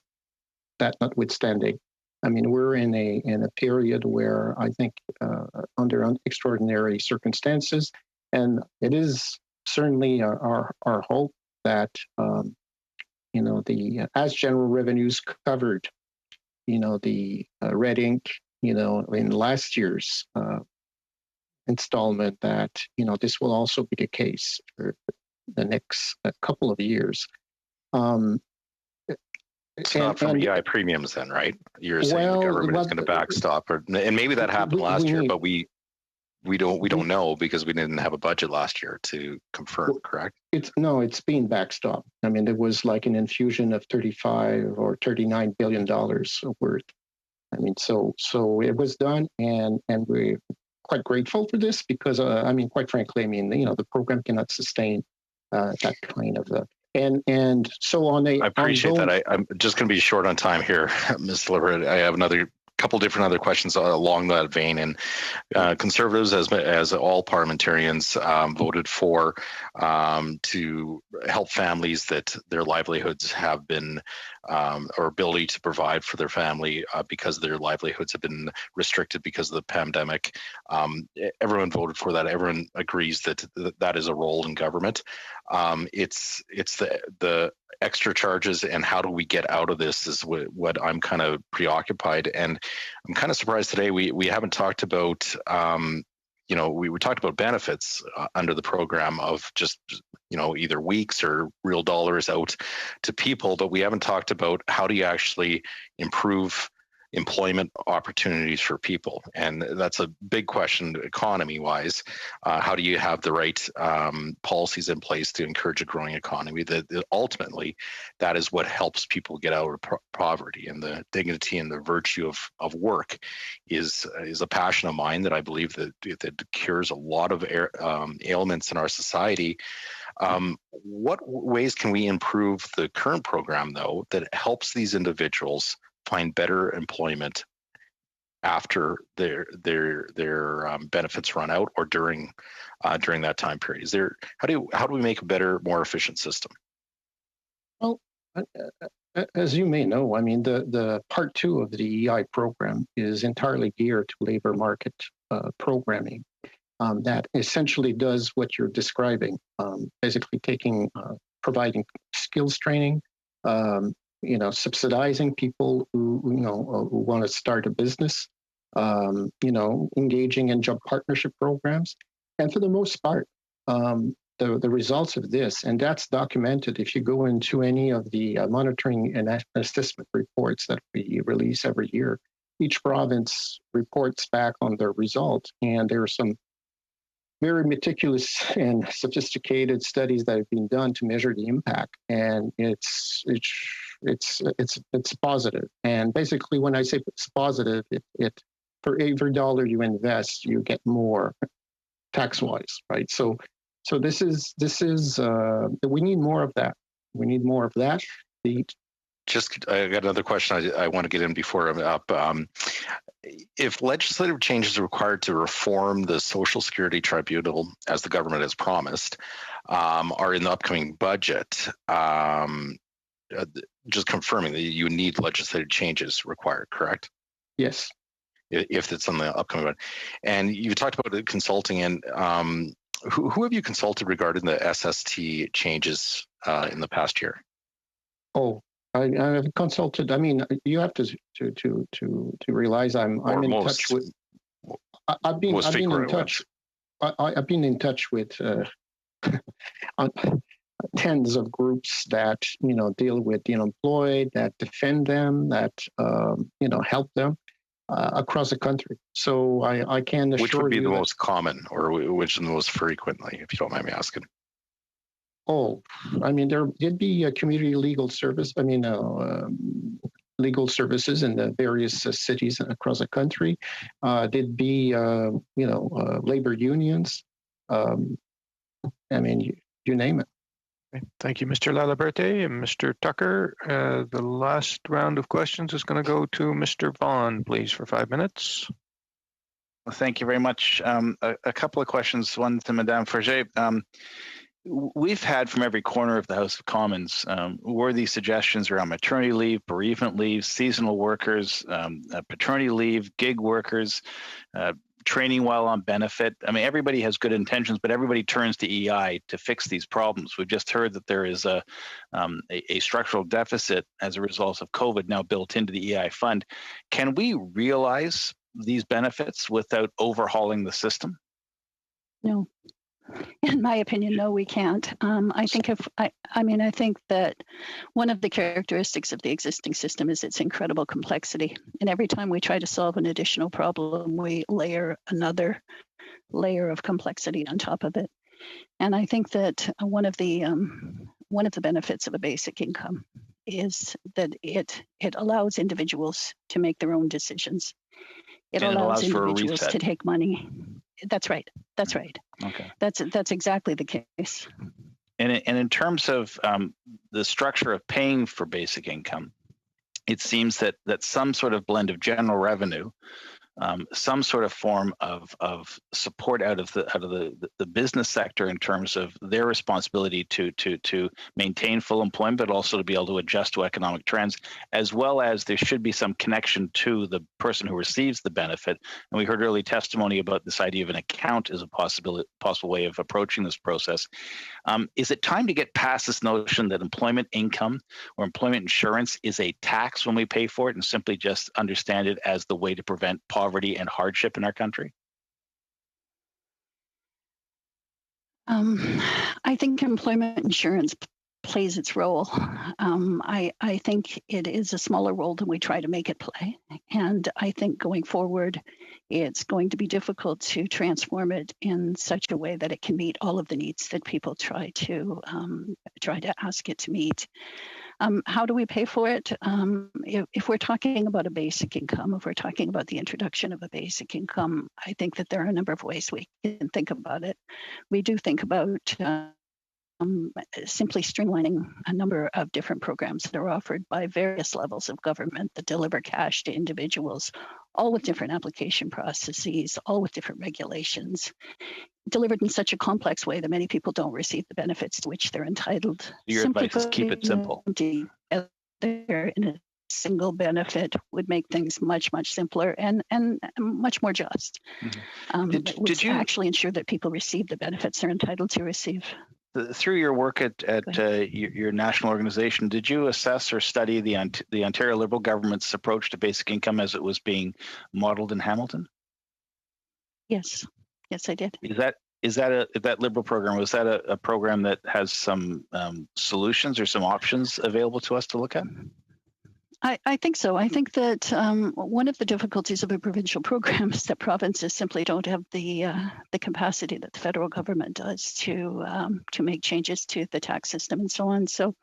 S14: that notwithstanding. I mean, we're in a period where I think under extraordinary circumstances, and it is certainly our hope that as general revenues covered, the red ink, in last year's installment, that this will also be the case for the next couple of years.
S16: It's not from EI premiums then, right? You're saying the government is going to backstop, and maybe that happened last year, but we don't know because we didn't have a budget last year to confirm, correct?
S14: It's being backstopped. I mean, there was like an infusion of $35 or $39 billion worth. I mean, so it was done, and we're quite grateful for this because, quite frankly, the program cannot sustain that kind of and so on.
S16: I appreciate that. I'm just going to be short on time here, Ms. Lippert. I have another couple different other questions along that vein. And Conservatives, as all parliamentarians, voted for to help families that their livelihoods have been, or ability to provide for their family because their livelihoods have been restricted because of the pandemic. Everyone voted for that. Everyone agrees that that is a role in government. It's the extra charges and how do we get out of this is what I'm kind of preoccupied. And I'm kind of surprised today we haven't talked about, we talked about benefits under the program of just, either weeks or real dollars out to people, but we haven't talked about how do you actually improve employment opportunities for people. And that's a big question economy-wise. How do you have the right policies in place to encourage a growing economy that ultimately that is what helps people get out of poverty, and the dignity and the virtue of work is a passion of mine that I believe that cures a lot of ailments in our society. What ways can we improve the current program, though, that helps these individuals find better employment after their benefits run out or during that time period? How do we make a better, more efficient system?
S14: Well, as you may know, the part 2 of the EI program is entirely geared to labor market programming that essentially does what you're describing, basically providing skills training, subsidizing people who want to start a business, engaging in job partnership programs. And for the most part, the results of this, and that's documented if you go into any of the monitoring and assessment reports that we release every year. Each province reports back on their results, and there are some very meticulous and sophisticated studies that have been done to measure the impact, and it's positive. And basically, when I say it's positive, it for every dollar you invest, you get more tax-wise, right? So this is we need more of that. We need more of that.
S16: I got another question I want to get in before I'm up. If legislative changes are required to reform the Social Security Tribunal, as the government has promised, are in the upcoming budget, just confirming that you need legislative changes required, correct?
S14: Yes.
S16: If it's on the upcoming budget. And you talked about the consulting, and who have you consulted regarding the SST changes in the past year?
S14: Oh, I've consulted. You have to realize I'm in touch with. I've been in touch. I've been in touch with tens of groups that deal with the unemployed, that defend them, that help them across the country. So I can assure you.
S16: Which would be the most common, or which the most frequently, if you don't mind me asking?
S14: Oh, there'd be a community legal service. Legal services in the various cities across the country. There'd be, labor unions. You name it.
S1: Okay. Thank you, Mr. Laliberte. And Mr. Tucker, the last round of questions is going to go to Mr. Vaughn, please, for 5 minutes.
S12: Well, thank you very much. A couple of questions. One to Madame Forget.
S8: we've had from every corner of the House of Commons worthy suggestions around maternity leave, bereavement leave, seasonal workers, paternity leave, gig workers, training while on benefit. I mean, everybody has good intentions, but everybody turns to EI to fix these problems. We've just heard that there is a structural deficit as a result of COVID now built into the EI fund. Can we realize these benefits without overhauling the system?
S13: No. In my opinion, no, we can't. I think I think that one of the characteristics of the existing system is its incredible complexity. And every time we try to solve an additional problem, we layer another layer of complexity on top of it. And I think that one of the benefits of a basic income is that it allows individuals to make their own decisions. It allows individuals to take money. That's right. That's right.
S8: Okay.
S13: That's exactly the case.
S8: And in terms of the structure of paying for basic income, it seems that some sort of blend of general revenue, some sort of form of support out of the business sector in terms of their responsibility to maintain full employment, but also to be able to adjust to economic trends, as well as there should be some connection to the person who receives the benefit. And we heard early testimony about this idea of an account as a possible way of approaching this process. Is it time to get past this notion that employment income or employment insurance is a tax when we pay for it, and simply just understand it as the way to prevent poverty and hardship in our country?
S13: I think employment insurance plays its role. I think it is a smaller role than we try to make it play. And I think going forward, it's going to be difficult to transform it in such a way that it can meet all of the needs that people try to ask it to meet. How do we pay for it? If we're talking about a basic income, if we're talking about the introduction of a basic income, I think that there are a number of ways we can think about it. We do think about simply streamlining a number of different programs that are offered by various levels of government that deliver cash to individuals, all with different application processes, all with different regulations, delivered in such a complex way that many people don't receive the benefits to which they're entitled.
S8: Your advice is keep it simple.
S13: Together in a single benefit would make things much, much simpler and much more just.
S8: Mm-hmm.
S13: Did you actually ensure that people receive the benefits they're entitled to receive?
S8: Through your work at your national organization, did you assess or study the Ontario Liberal government's approach to basic income as it was being modeled in Hamilton?
S13: Yes, I did.
S8: Is that Liberal program, was that a program that has some solutions or some options available to us to look at?
S13: I think so. I think that one of the difficulties of a provincial program is that provinces simply don't have the capacity that the federal government does to make changes to the tax system and so on. So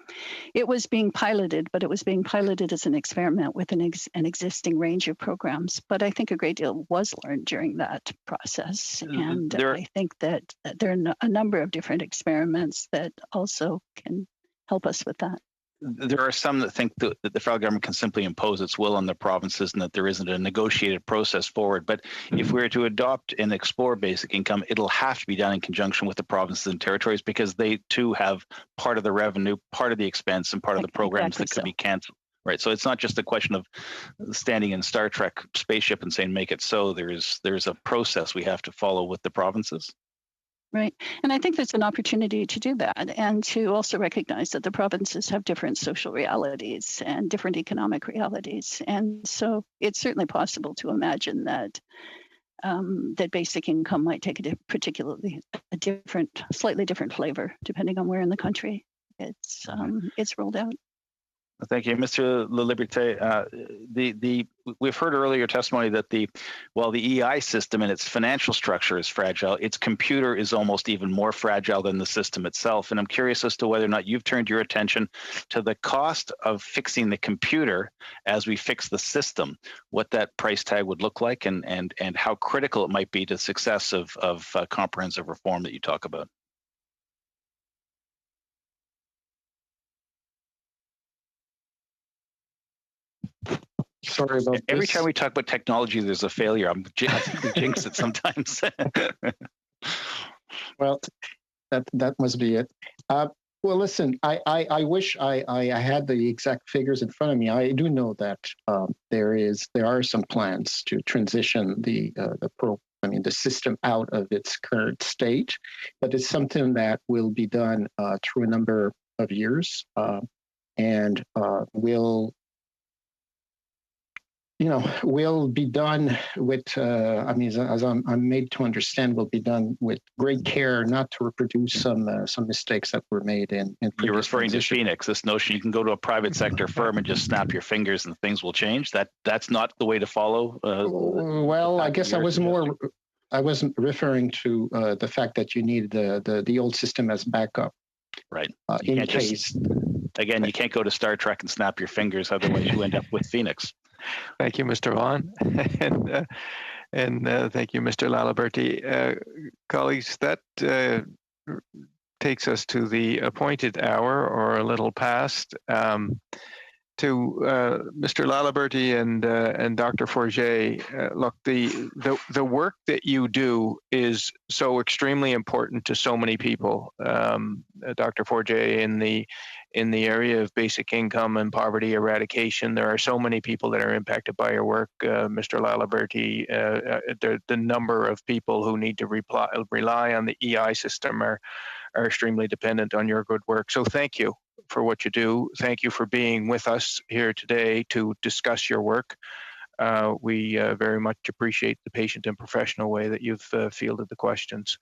S13: it was being piloted, but it was being piloted as an experiment with an existing range of programs. But I think a great deal was learned during that process. And I think that there are a number of different experiments that also can help us with that.
S8: There are some that think that the federal government can simply impose its will on the provinces and that there isn't a negotiated process forward. But if we were to adopt and explore basic income, it'll have to be done in conjunction with the provinces and territories, because they too have part of the revenue, part of the expense, and part of the programs that could be canceled. Right. So it's not just a question of standing in Star Trek spaceship and saying, make it so. There's a process we have to follow with the provinces.
S13: Right. And I think there's an opportunity to do that, and to also recognize that the provinces have different social realities and different economic realities. And so it's certainly possible to imagine that that basic income might take a slightly different flavor depending on where in the country it's rolled out.
S8: Thank you, Mr. LaLiberte. We've heard earlier testimony that while the EI system and its financial structure is fragile, its computer is almost even more fragile than the system itself. And I'm curious as to whether or not you've turned your attention to the cost of fixing the computer as we fix the system, what that price tag would look like, and how critical it might be to the success of comprehensive reform that you talk about.
S14: Sorry about
S8: Every
S14: this.
S8: time we talk about technology, there's a failure. I think we jinx it sometimes.
S14: Well, That must be it. Well, listen, I wish I had the exact figures in front of me. I do know that there are some plans to transition the system out of its current state, but it's something that will be done through a number of years, and will be done with, as I'm made to understand, will be done with great care, not to reproduce some mistakes that were made in
S8: You're referring to Phoenix, this notion you can go to a private sector firm and just snap your fingers and things will change. That's not the way to follow.
S14: Well, I guess I wasn't referring to the fact that you need the old system as backup.
S8: Right.
S14: In case.
S8: Again, you can't go to Star Trek and snap your fingers, otherwise you end up with Phoenix.
S1: Thank you, Mr. Vaughan, and thank you, Mr. Laliberty. Colleagues, that takes us to the appointed hour, or a little past. To Mr. Laliberty and Dr. Forget, look, the work that you do is so extremely important to so many people. Dr. Forget, in the area of basic income and poverty eradication, there are so many people that are impacted by your work. Mr. Laliberty, the number of people who need to rely on the EI system are extremely dependent on your good work. So thank you for what you do. Thank you for being with us here today to discuss your work. We very much appreciate the patient and professional way that you've fielded the questions.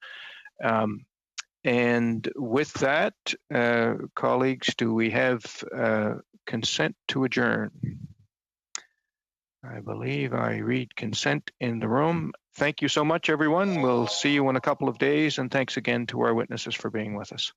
S1: And with that, colleagues, do we have consent to adjourn? I believe I read consent in the room. Thank you so much, everyone. We'll see you in a couple of days, and thanks again to our witnesses for being with us.